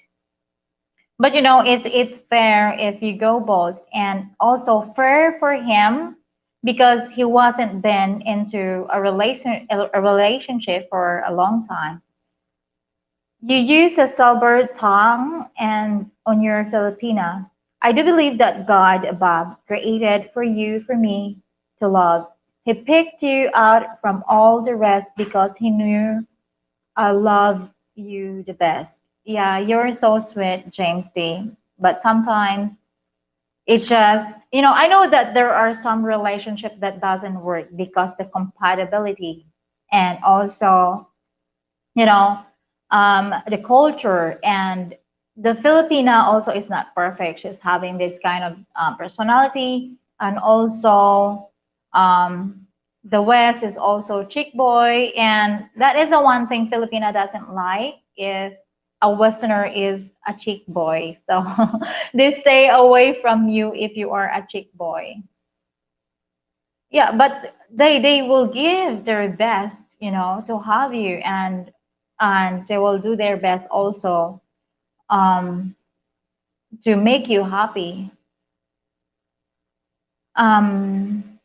But it's fair if you go both, and also fair for him because he wasn't been into a relationship for a long time. You use a sober tongue and on your Filipina. I do believe that God above created for me to love. He picked you out from all the rest because he knew I love you the best. Yeah, you're so sweet, James D. But sometimes it's just, I know that there are some relationship that doesn't work because the compatibility and also you know, the culture and the Filipina also is not perfect. She's having this kind of personality, and also um, the West is also chick boy, and that is the one thing Filipina doesn't like if a Westerner is a chick boy. So they stay away from you if you are a chick boy. Yeah, but they will give their best, to have you, and they will do their best also um to make you happy. Um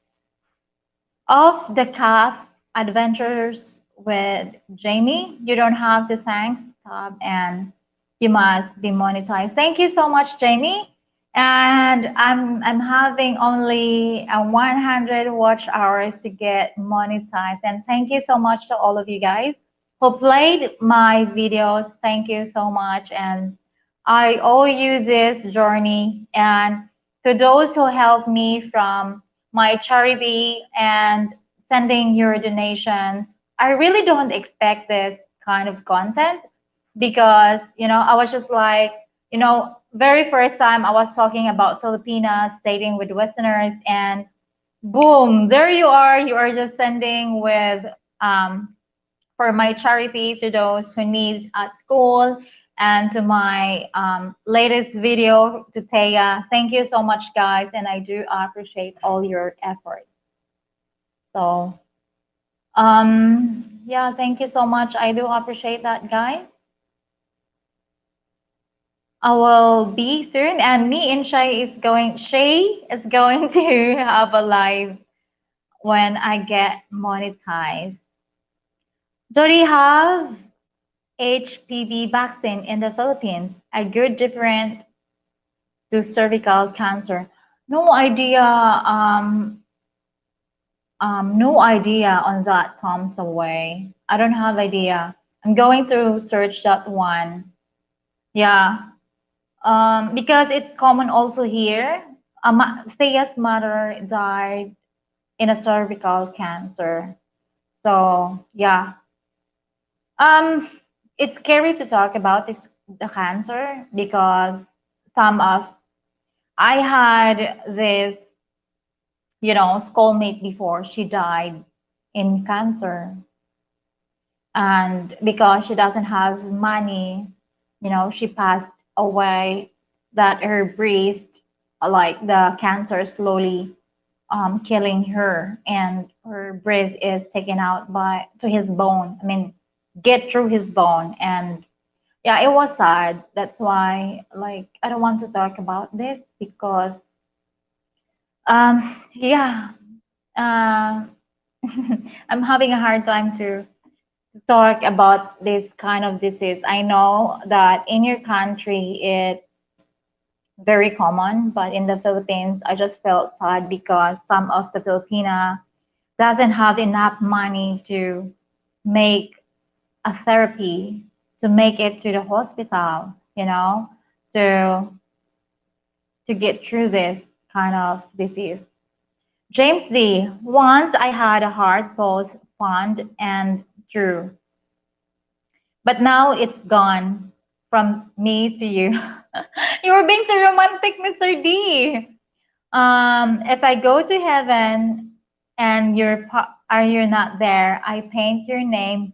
of the calf adventures with Jamie, you don't have to thanks Tab, and you must be monetized. Thank you so much, Jamie. And I'm having only 100 watch hours to get monetized. And thank you so much to all of you guys who played my videos. Thank you so much. And I owe you this journey. And to those who helped me from my charity and sending your donations, I really don't expect this kind of content because, I was just like, very first time I was talking about Filipinas, dating with Westerners, and boom, there you are. You are just sending with for my charity to those who needs at school and to my latest video to Taya. Thank you so much, guys, and I do appreciate all your effort. So, yeah, thank you so much. I do appreciate that, guys. I will be soon, and me and Shay is going to have a live when I get monetized. Do you have HPV vaccine in the Philippines? A good different to cervical cancer? No idea. No idea on that, Tom's away. I don't have idea. I'm going to search that one. Yeah. Because it's common also here. Thea's mother died in a cervical cancer. So yeah, um, it's scary to talk about the cancer because some of I had this, schoolmate before. She died in cancer, and because she doesn't have money, she passed away. That her breast, like the cancer, slowly killing her, and her breast is taken out by to his bone. I mean, get through his bone, and yeah, it was sad. That's why, like, I don't want to talk about this because, yeah, uh, I'm having a hard time to talk about this kind of disease. I know that in your country it's very common, but in the Philippines, I just felt sad because some of the Filipina doesn't have enough money to make a therapy, to make it to the hospital, to to get through this kind of disease. James D. Once I had a heart both fond and true, but now it's gone from me to you. You were being so romantic, Mr. D. If I go to heaven and are you not there, I paint your name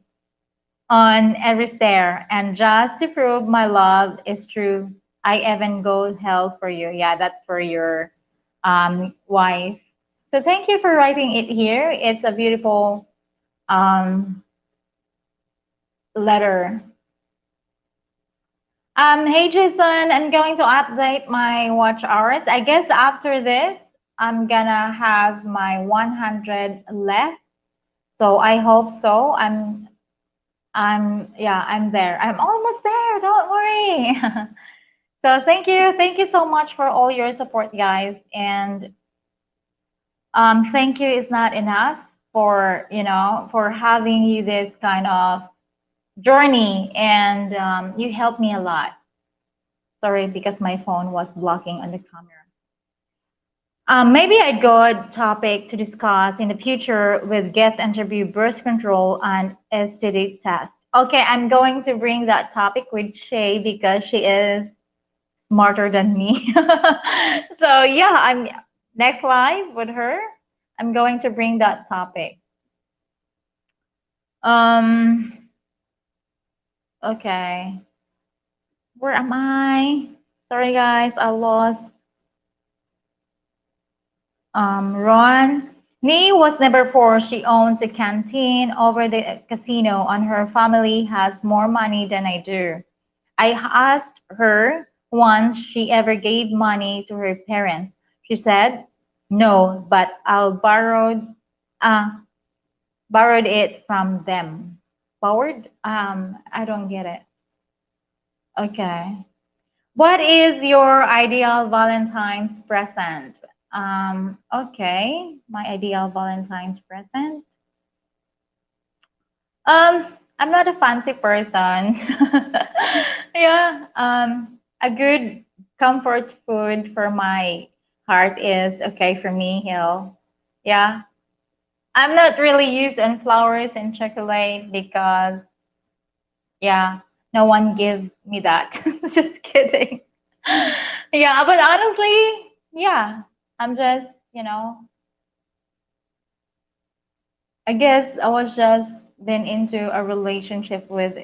on every stair, and just to prove my love is true, I even go hell for you. Yeah, that's for your wife. So thank you for writing it here. It's a beautiful um, letter. Hey Jason, I'm going to update my watch hours. I guess after this, I'm gonna have my 100 left. So I hope so. Yeah, I'm there. I'm almost there. Don't worry. So thank you so much for all your support, guys. And thank you is not enough for for having you this kind of journey, and you helped me a lot. Sorry, because my phone was blocking on the camera. Maybe a good topic to discuss in the future with guest interview, birth control and STD test. Okay, I'm going to bring that topic with Shay because she is smarter than me. So yeah, I'm next live with her. I'm going to bring that topic. Um, okay. Where am I? Sorry guys, I lost Ron. Nee was never poor. She owns a canteen over the casino, and her family has more money than I do. I asked her once she ever gave money to her parents. She said, no, but I'll uh, borrowed it from them. Borrowed? I don't get it. Okay. What is your ideal Valentine's present? Okay, my ideal Valentine's present. I'm not a fancy person. Yeah, a good comfort food for my heart is okay for me, Hill. Yeah, I'm not really used on flowers and chocolate because, yeah, no one give me that. Just kidding. Yeah, but honestly, yeah, I'm just, I guess I was just been into a relationship with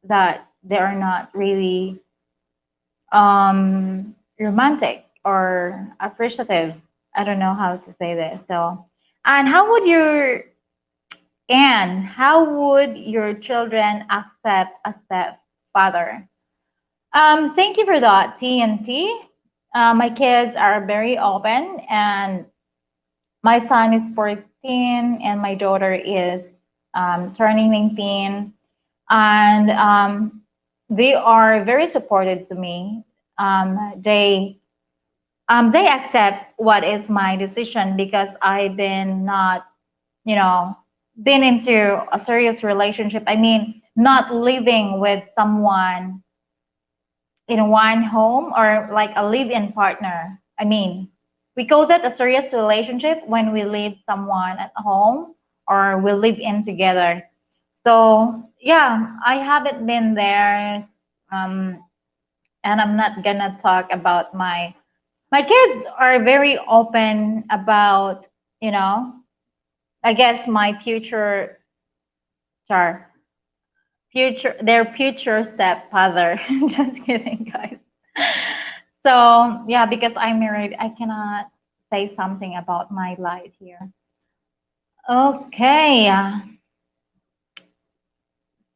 that they are not really romantic or appreciative. I don't know how to say this. So, and how would your children accept a stepfather? Thank you for that, TNT. My kids are very open, and my son is 14, and my daughter is turning 19, and they are very supportive to me. They accept what is my decision because I've been not, you know, been into a serious relationship. I mean, not living with someone in one home or like a live-in partner. I mean, we call that a serious relationship when we leave someone at home or we live in together. So yeah, I haven't been there, um, and I'm not gonna talk about my kids are very open about, you know, I guess my char, their future stepfather. Just kidding, guys. So yeah, because I'm married, I cannot say something about my life here. Okay,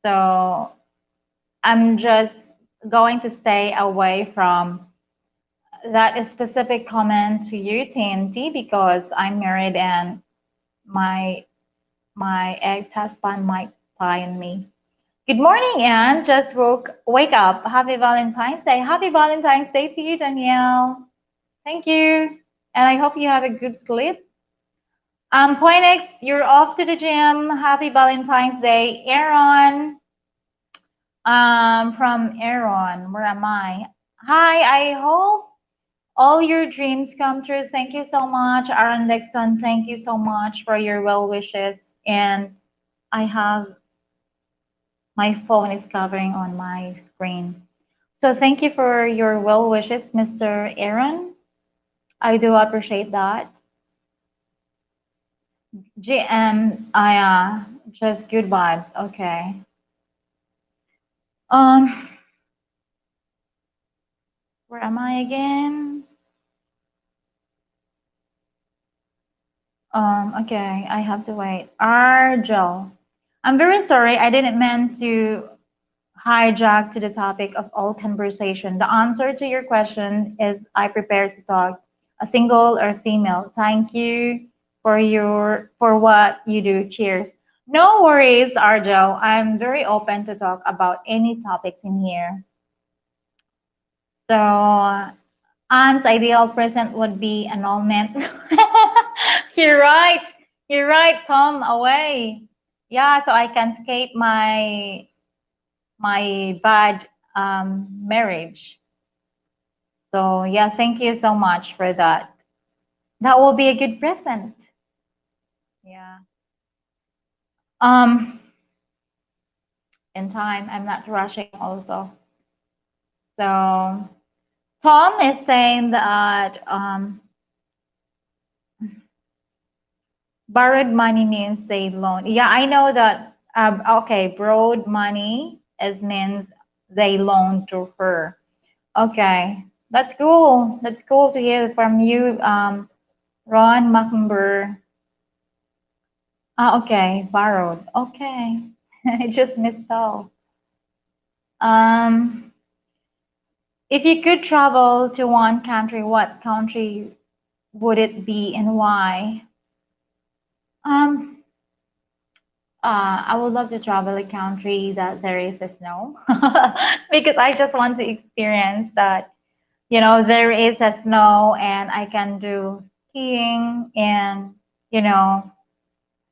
so I'm just going to stay away from that specific comment to you, TNT, because I'm married and my my ex-husband might spy on me. Good morning, Anne. Just wake up. Happy Valentine's Day. Happy Valentine's Day to you, Danielle. Thank you. And I hope you have a good sleep. Poinex, you're off to the gym. Happy Valentine's Day. Aaron, from Aaron, where am I? Hi, I hope all your dreams come true. Thank you so much. Aaron Dixon, thank you so much for your well wishes. And I have my phone is covering on my screen. So thank you for your well wishes, Mr. Aaron. I do appreciate that. GM, I just good vibes. Okay. Um, where am I again? Okay, I have to wait. Argel. I'm very sorry. I didn't mean to hijack to the topic of all conversation. The answer to your question is I prepare to talk a single or female. Thank you for what you do. Cheers. No worries, Arjo. I'm very open to talk about any topics in here. So Anne's ideal present would be annulment. You're right. You're right, Tom. Away. Yeah, so I can escape my bad marriage. So yeah, thank you so much for that. That will be a good present. Yeah. Um, in time, I'm not rushing also. So Tom is saying that borrowed money means they loan. Yeah, I know that. Okay, borrowed money is means they loan to her. Okay, that's cool. That's cool to hear from you, Ron Macumber. Ah, okay, borrowed. Okay, I just missed out. Um, if you could travel to one country, what country would it be and why? Um, I would love to travel a country that there is a snow because I just want to experience that. You know, there is a snow and I can do skiing and, you know,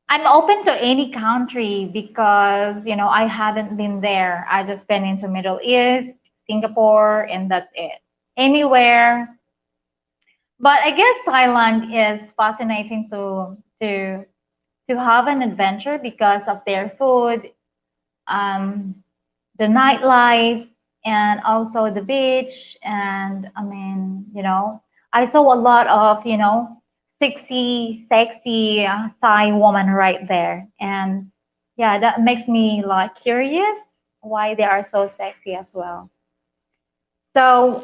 I'm open to any country because, I haven't been there. I just been into Middle East, Singapore, and that's it. Anywhere. But I guess Thailand is fascinating to have an adventure because of their food, um, the nightlife, and also the beach. And I mean, I saw a lot of, sexy Thai woman right there. And yeah, that makes me like curious why they are so sexy as well. So,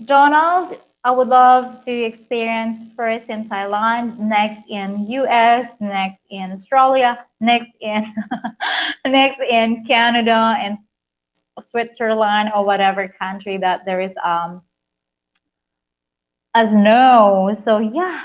Donald, I would love to experience first in Thailand, next in US, next in Australia, next in next in Canada and Switzerland or whatever country that there is as no. So yeah,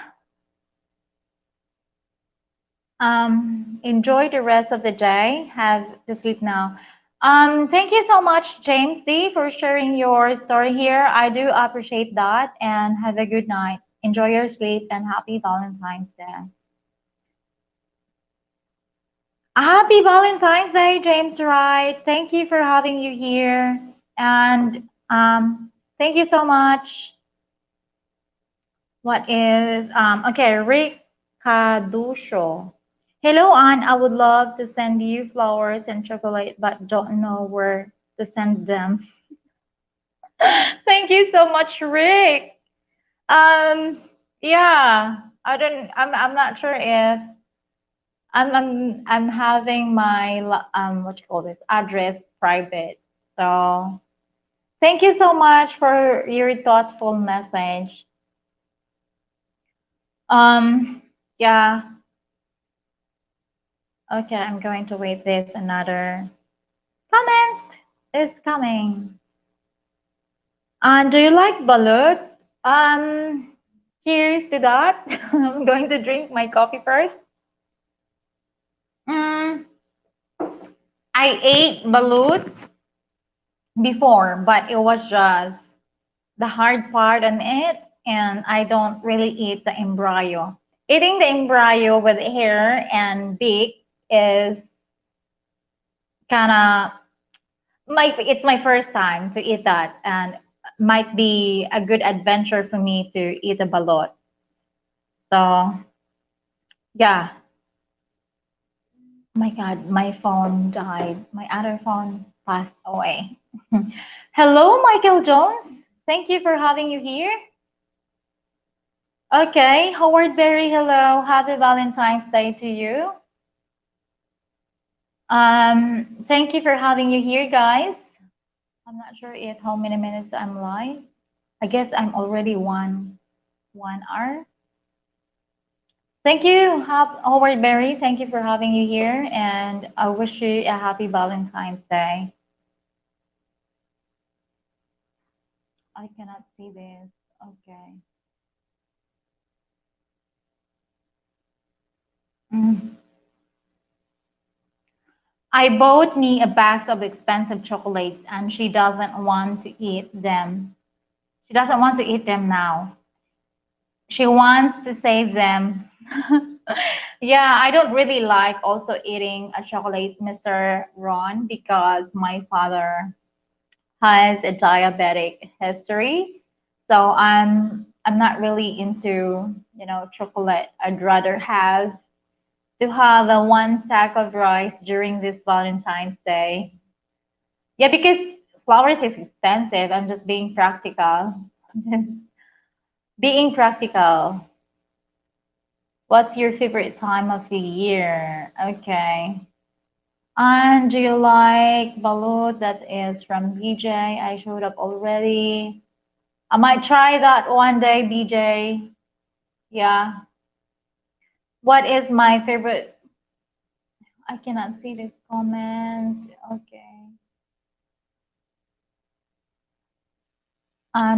enjoy the rest of the day. Have to sleep now. Thank you so much, James D, for sharing your story here. I do appreciate that and have a good night. Enjoy your sleep and happy Valentine's Day. Happy Valentine's Day, James Wright. Thank you for having you here. And thank you so much. What is okay, Rick Carducho. Hello, Anne. I would love to send you flowers and chocolate, but don't know where to send them. Thank you so much, Rick. Um, yeah, I'm not sure if I'm having my what you call this address private. So thank you so much for your thoughtful message. Um, yeah. Okay, I'm going to wait this another comment is coming. Do you like balut? Cheers to that. I'm going to drink my coffee first. Mm, I ate balut before, but it was just the hard part on it, and I don't really eat the embryo. Eating the embryo with hair and beak is kind of it's my first time to eat that and might be a good adventure for me to eat a balot. So yeah. Oh my God, my phone died. My other phone passed away. Hello, Michael Jones. Thank you for having you here. Okay, Howard Berry, hello. Happy Valentine's Day to you. Thank you for having you here, guys. I'm not sure if how many minutes I'm live. I guess I'm already one hour. Thank you, Howard Berry. Thank you for having you here, and I wish you a happy Valentine's Day. I cannot see this. Okay. Mm. I bought me a box of expensive chocolates, and she doesn't want to eat them. She doesn't want to eat them now. She wants to save them. Yeah, I don't really like also eating a chocolate, Mr. Ron, because my father has a diabetic history. So I'm not really into, chocolate. I'd rather have a one sack of rice during this Valentine's Day. Yeah, because flowers is expensive. I'm just being practical. Just being practical. What's your favorite time of the year? Okay. And do you like balut? That is from BJ. I showed up already. I might try that one day, BJ. Yeah. What is my favorite? I cannot see this comment. Okay.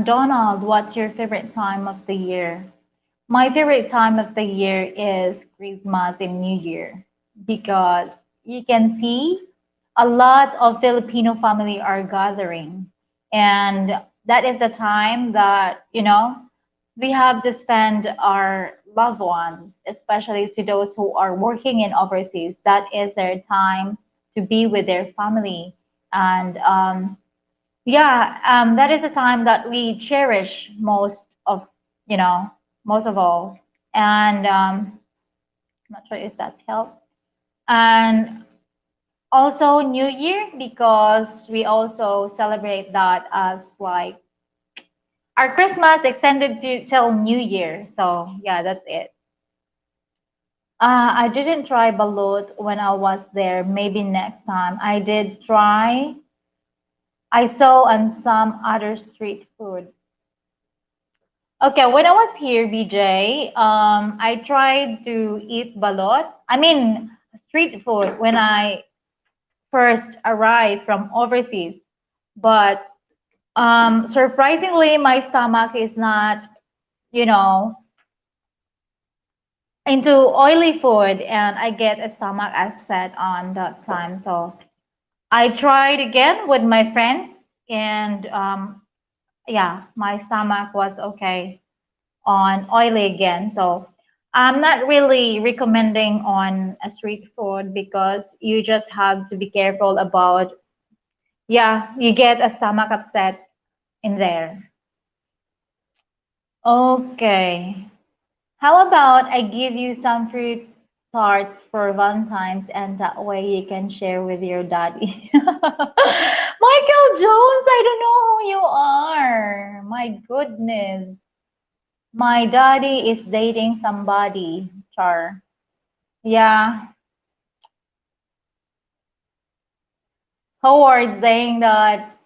Donald, what's your favorite time of the year? My favorite time of the year is Christmas and New Year because you can see a lot of Filipino family are gathering. And that is the time that, we have to spend our loved ones, especially to those who are working in overseas. That is their time to be with their family. And yeah, that is a time that we cherish you know, most of all. And I'm not sure if that's helped. And also New Year, because we also celebrate that as like our Christmas extended to till New Year. So yeah, that's it. I didn't try balut when I was there. Maybe next time. I did try. I saw on some other street food. Okay, when I was here, BJ, I tried to eat balut. I mean, street food when I first arrived from overseas. But surprisingly, my stomach is not, you know, into oily food, and I get a stomach upset on that time. So I tried again with my friends, and yeah, my stomach was okay on oily again. So I'm not really recommending on a street food because you just have to be careful about, yeah, you get a stomach upset in there. Okay. How about I give you some fruits tarts for Valentine's and that way you can share with your daddy. Michael Jones, I don't know who you are. My goodness. My daddy is dating somebody, Char. Yeah, Howard saying that.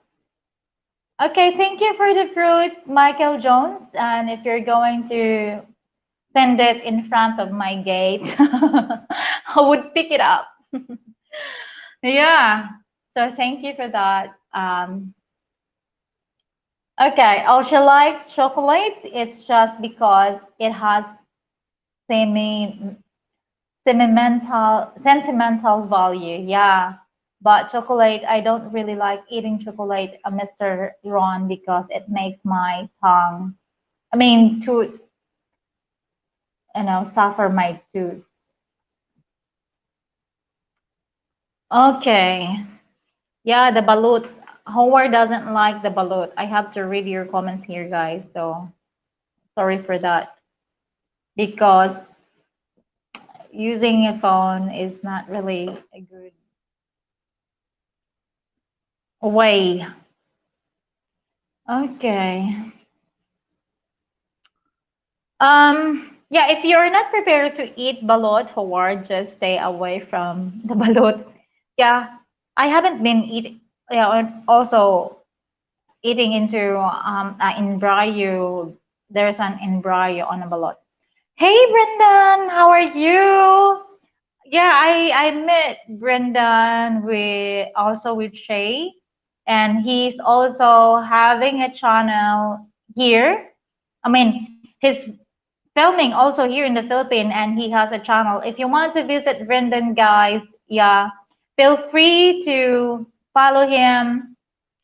Okay, thank you for the fruits, Michael Jones. And if you're going to send it in front of my gate, I would pick it up. Yeah. So thank you for that. Okay. Oh, she likes chocolate. It's just because it has semi sentimental value. Yeah. But chocolate, I don't really like eating chocolate, Mr. Ron, because it makes my tongue, I mean, to, suffer my tooth. Okay. Yeah, the balut. Howard doesn't like the balut. I have to read your comments here, guys. So sorry for that. Because using a phone is not really a good way. Okay. Yeah, if you're not prepared to eat balut, Howard, just stay away from the balut. Yeah, I haven't been eating, yeah, and also eating into embryo. There's an embryo on a balut. Hey, Brendan, how are you? Yeah, I met Brendan with also with Shay, and he's also having a channel here. I mean, he's filming also here in the Philippines, and he has a channel. If you want to visit Brendan, guys, yeah, feel free to follow him.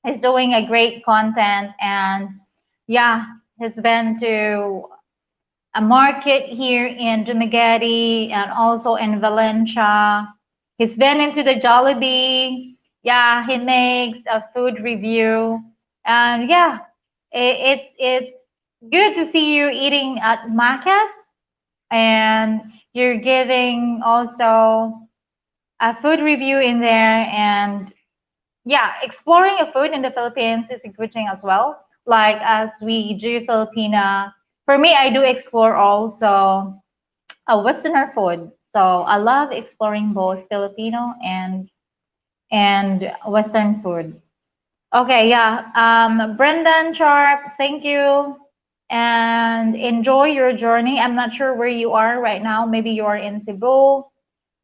He's doing a great content, and yeah, he's been to a market here in Dumaguete and also in Valencia. He's been into the Jollibee. Yeah, he makes a food review. And yeah, it's good to see you eating at Macas, and you're giving also a food review in there. And yeah, exploring a food in the Philippines is a good thing as well. Like as we do Filipina, for me, I do explore also a Westerner food. So I love exploring both Filipino and Western food. Okay, yeah. Brendan Sharp, thank you. And enjoy your journey. I'm not sure where you are right now. Maybe you are in Cebu.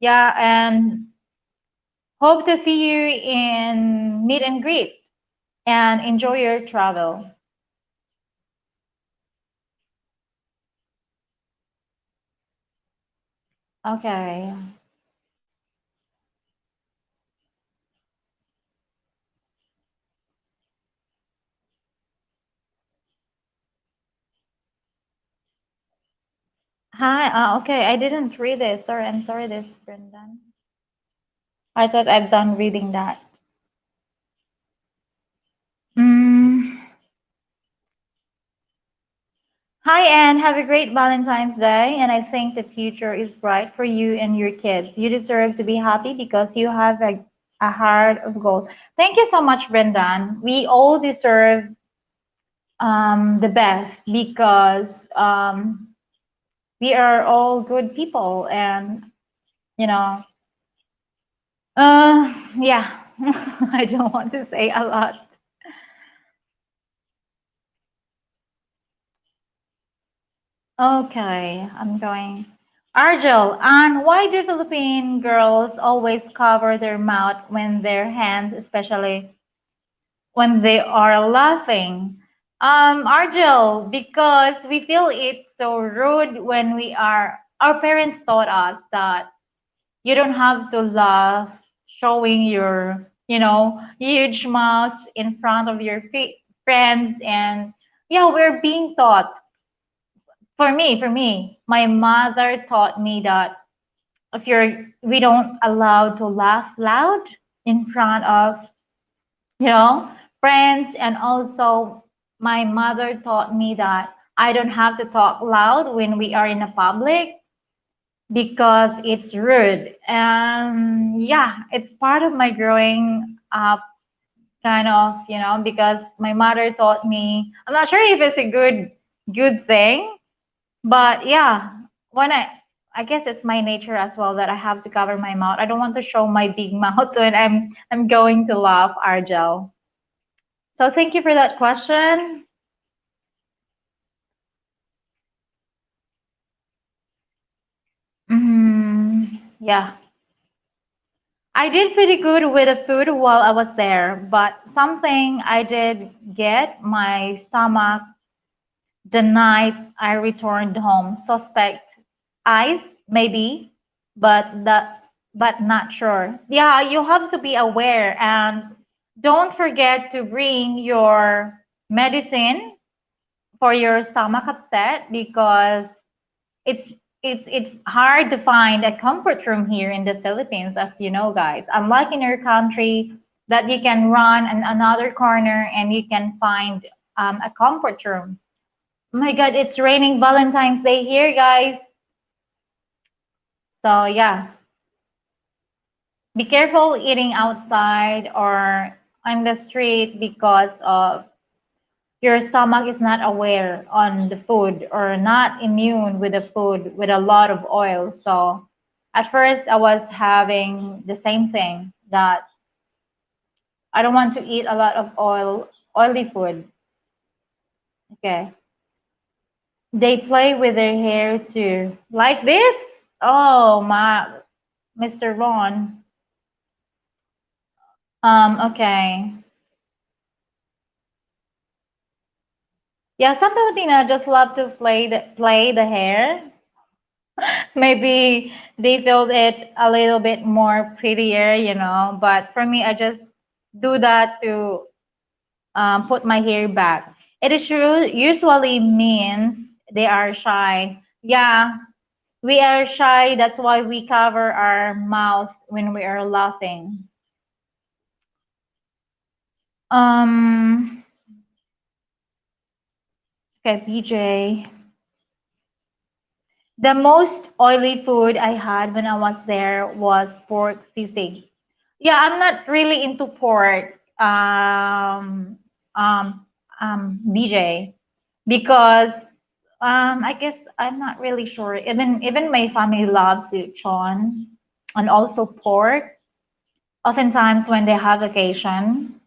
Yeah, and hope to see you in meet and greet and enjoy your travel. Okay. Hi. Okay, I didn't read this. Sorry, I'm sorry, this, Brendan. I thought I've done reading that. Mm. Hi, Anne. Have a great Valentine's Day, and I think the future is bright for you and your kids. You deserve to be happy because you have a heart of gold. Thank you so much, Brendan. We all deserve the best because we are all good people, and you know, yeah. I don't want to say a lot. Okay, I'm going. Argel, and why do Philippine girls always cover their mouth when their hands, especially when they are laughing? Argel, because we feel it's so rude when we are, our parents taught us that you don't have to laugh showing your, huge mouth in front of your friends. And yeah, we're being taught. For me, my mother taught me that if we don't allow to laugh loud in front of, friends. And also my mother taught me that I don't have to talk loud when we are in a public because it's rude. And yeah, it's part of my growing up kind of, because my mother taught me. I'm not sure if it's a good thing. But yeah, when I guess it's my nature as well that I have to cover my mouth. I don't want to show my big mouth when I'm going to laugh, Argel. So thank you for that question. Yeah, I did pretty good with the food while I was there, but something I did get my stomach the night I returned home. Suspect eyes, maybe, but not sure. Yeah, you have to be aware and don't forget to bring your medicine for your stomach upset because it's it's hard to find a comfort room here in the Philippines, as you know, guys. Unlike in your country that you can run in another corner and you can find a comfort room. Oh my God, it's raining Valentine's Day here, guys. So yeah, be careful eating outside or on the street because of your stomach is not aware on the food or not immune with the food with a lot of oil. So at first I was having the same thing that I don't want to eat a lot of oily food. Okay. They play with their hair too. Like this? Oh my, Mr. Ron. Okay. Yeah, some Filipino just love to play the hair. Maybe they feel it a little bit more prettier. But for me, I just do that to put my hair back. It is usually means they are shy. Yeah, we are shy. That's why we cover our mouth when we are laughing. Um, okay, BJ. The most oily food I had when I was there was pork sisig. Yeah, I'm not really into pork, BJ, because I guess I'm not really sure. Even my family loves lechon and also pork. Oftentimes when they have occasion,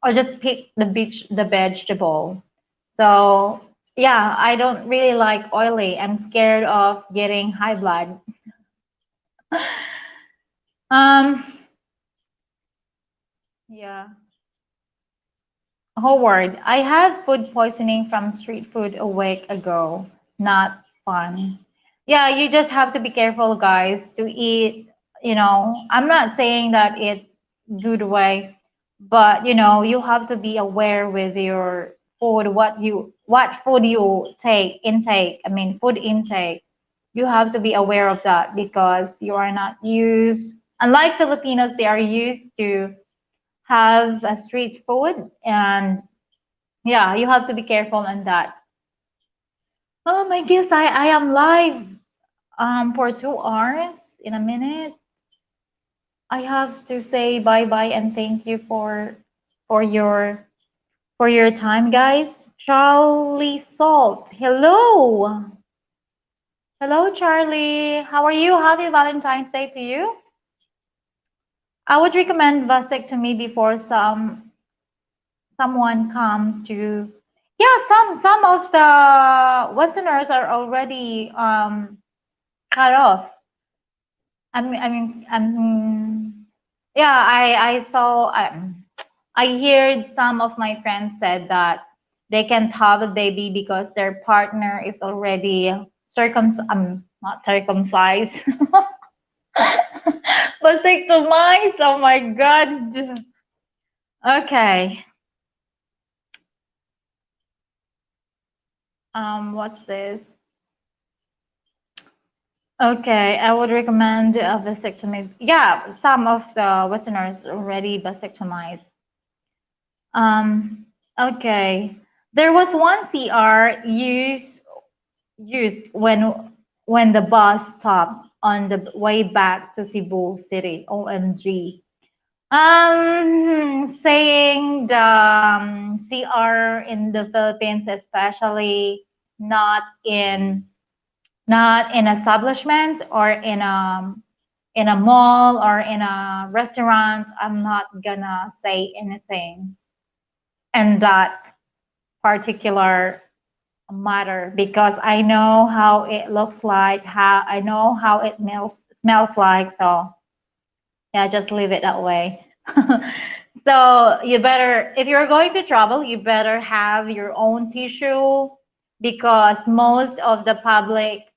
or just pick the vegetable. So yeah, I don't really like oily. I'm scared of getting high blood. Um, yeah. Howard, I had food poisoning from street food a week ago. Not fun. Yeah, you just have to be careful, guys, to eat. I'm not saying that it's good way, but you have to be aware with your food, what food you take intake. I mean, food intake. You have to be aware of that because you are not used, unlike Filipinos, they are used to have a street food. And yeah, you have to be careful on that. Oh my goodness, I am live for 2 hours in a minute. I have to say bye bye and thank you for your for your time, guys. Charlie Salt. Hello. Hello, Charlie. How are you? Happy Valentine's Day to you. I would recommend vasectomy before someone come to. Yeah, some of the Westerners are already cut off. Yeah, I saw. I heard some of my friends said that they can't have a baby because their partner is already not circumcised, vasectomized. Oh my God. Okay. What's this? Okay, I would recommend a vasectomy. Yeah, some of the Westerners already vasectomized. Okay. There was one CR used when the bus stopped on the way back to Cebu City. OMG. Saying the CR in the Philippines, especially not in not in establishments or in a mall or in a restaurant. I'm not gonna say anything in that particular matter because I know how it looks like, how I know how it smells like. So yeah, just leave it that way. So you better, if you're going to travel, you better have your own tissue because most of the public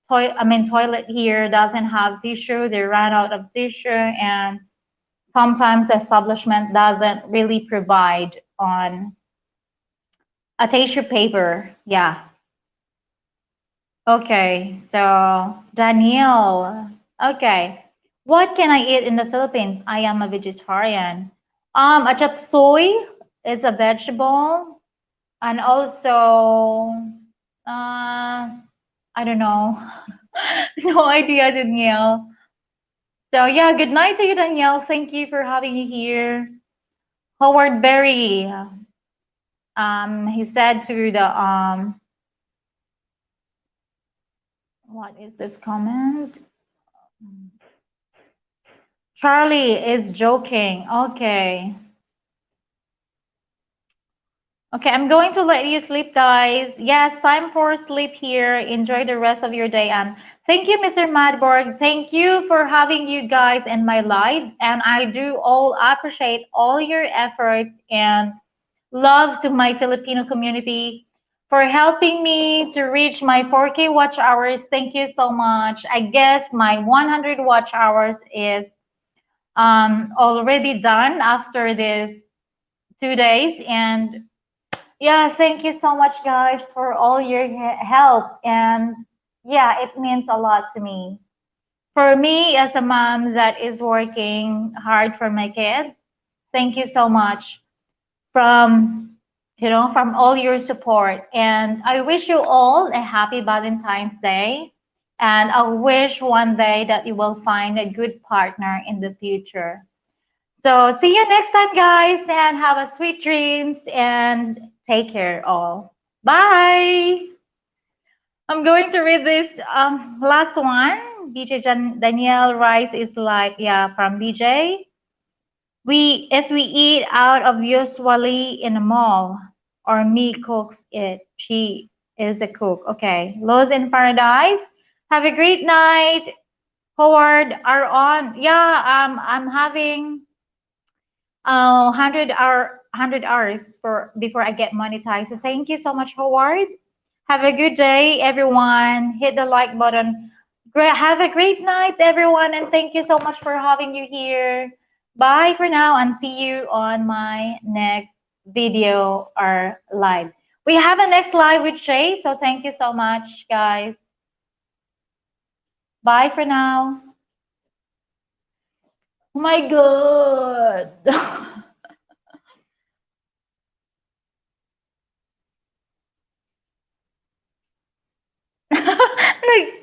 toilet here doesn't have tissue. They run out of tissue, and sometimes the establishment doesn't really provide on a tissue paper. Yeah. Okay, so Danielle. Okay. What can I eat in the Philippines? I am a vegetarian. A chop suey is a vegetable, and also, I don't know. No idea, Danielle. So yeah, good night to you, Danielle. Thank you for having me here. Howard Berry. He said to the what is this comment? Charlie is joking. Okay. Okay, I'm going to let you sleep, guys. Yes, time for sleep here. Enjoy the rest of your day. And thank you, Mr. Madborg. Thank you for having you guys in my live. And I do all appreciate all your efforts and love to my Filipino community for helping me to reach my 4K watch hours. Thank you so much. I guess my 100 watch hours is already done after this 2 days. And yeah, thank you so much, guys, for all your help. And yeah, it means a lot to me. For me, as a mom that is working hard for my kids, thank you so much from from all your support. And I wish you all a happy Valentine's Day. And I wish one day that you will find a good partner in the future. So see you next time, guys, and have a sweet dreams and take care all. Bye. I'm going to read this last one. BJ Danielle Rice is like, yeah, from BJ. We if we eat out of usually in a mall, or me cooks it. She is a cook. Okay. Lowe's in Paradise. Have a great night. Howard are on. Yeah, I'm having 100 hours for before I get monetized. So thank you so much, Howard. Have a good day, everyone. Hit the like button. Great. Have a great night, everyone, and thank you so much for having you here. Bye for now, and see you on my next video or live. We have a next live with Shay, so thank you so much, guys. Bye for now. Oh my god. Like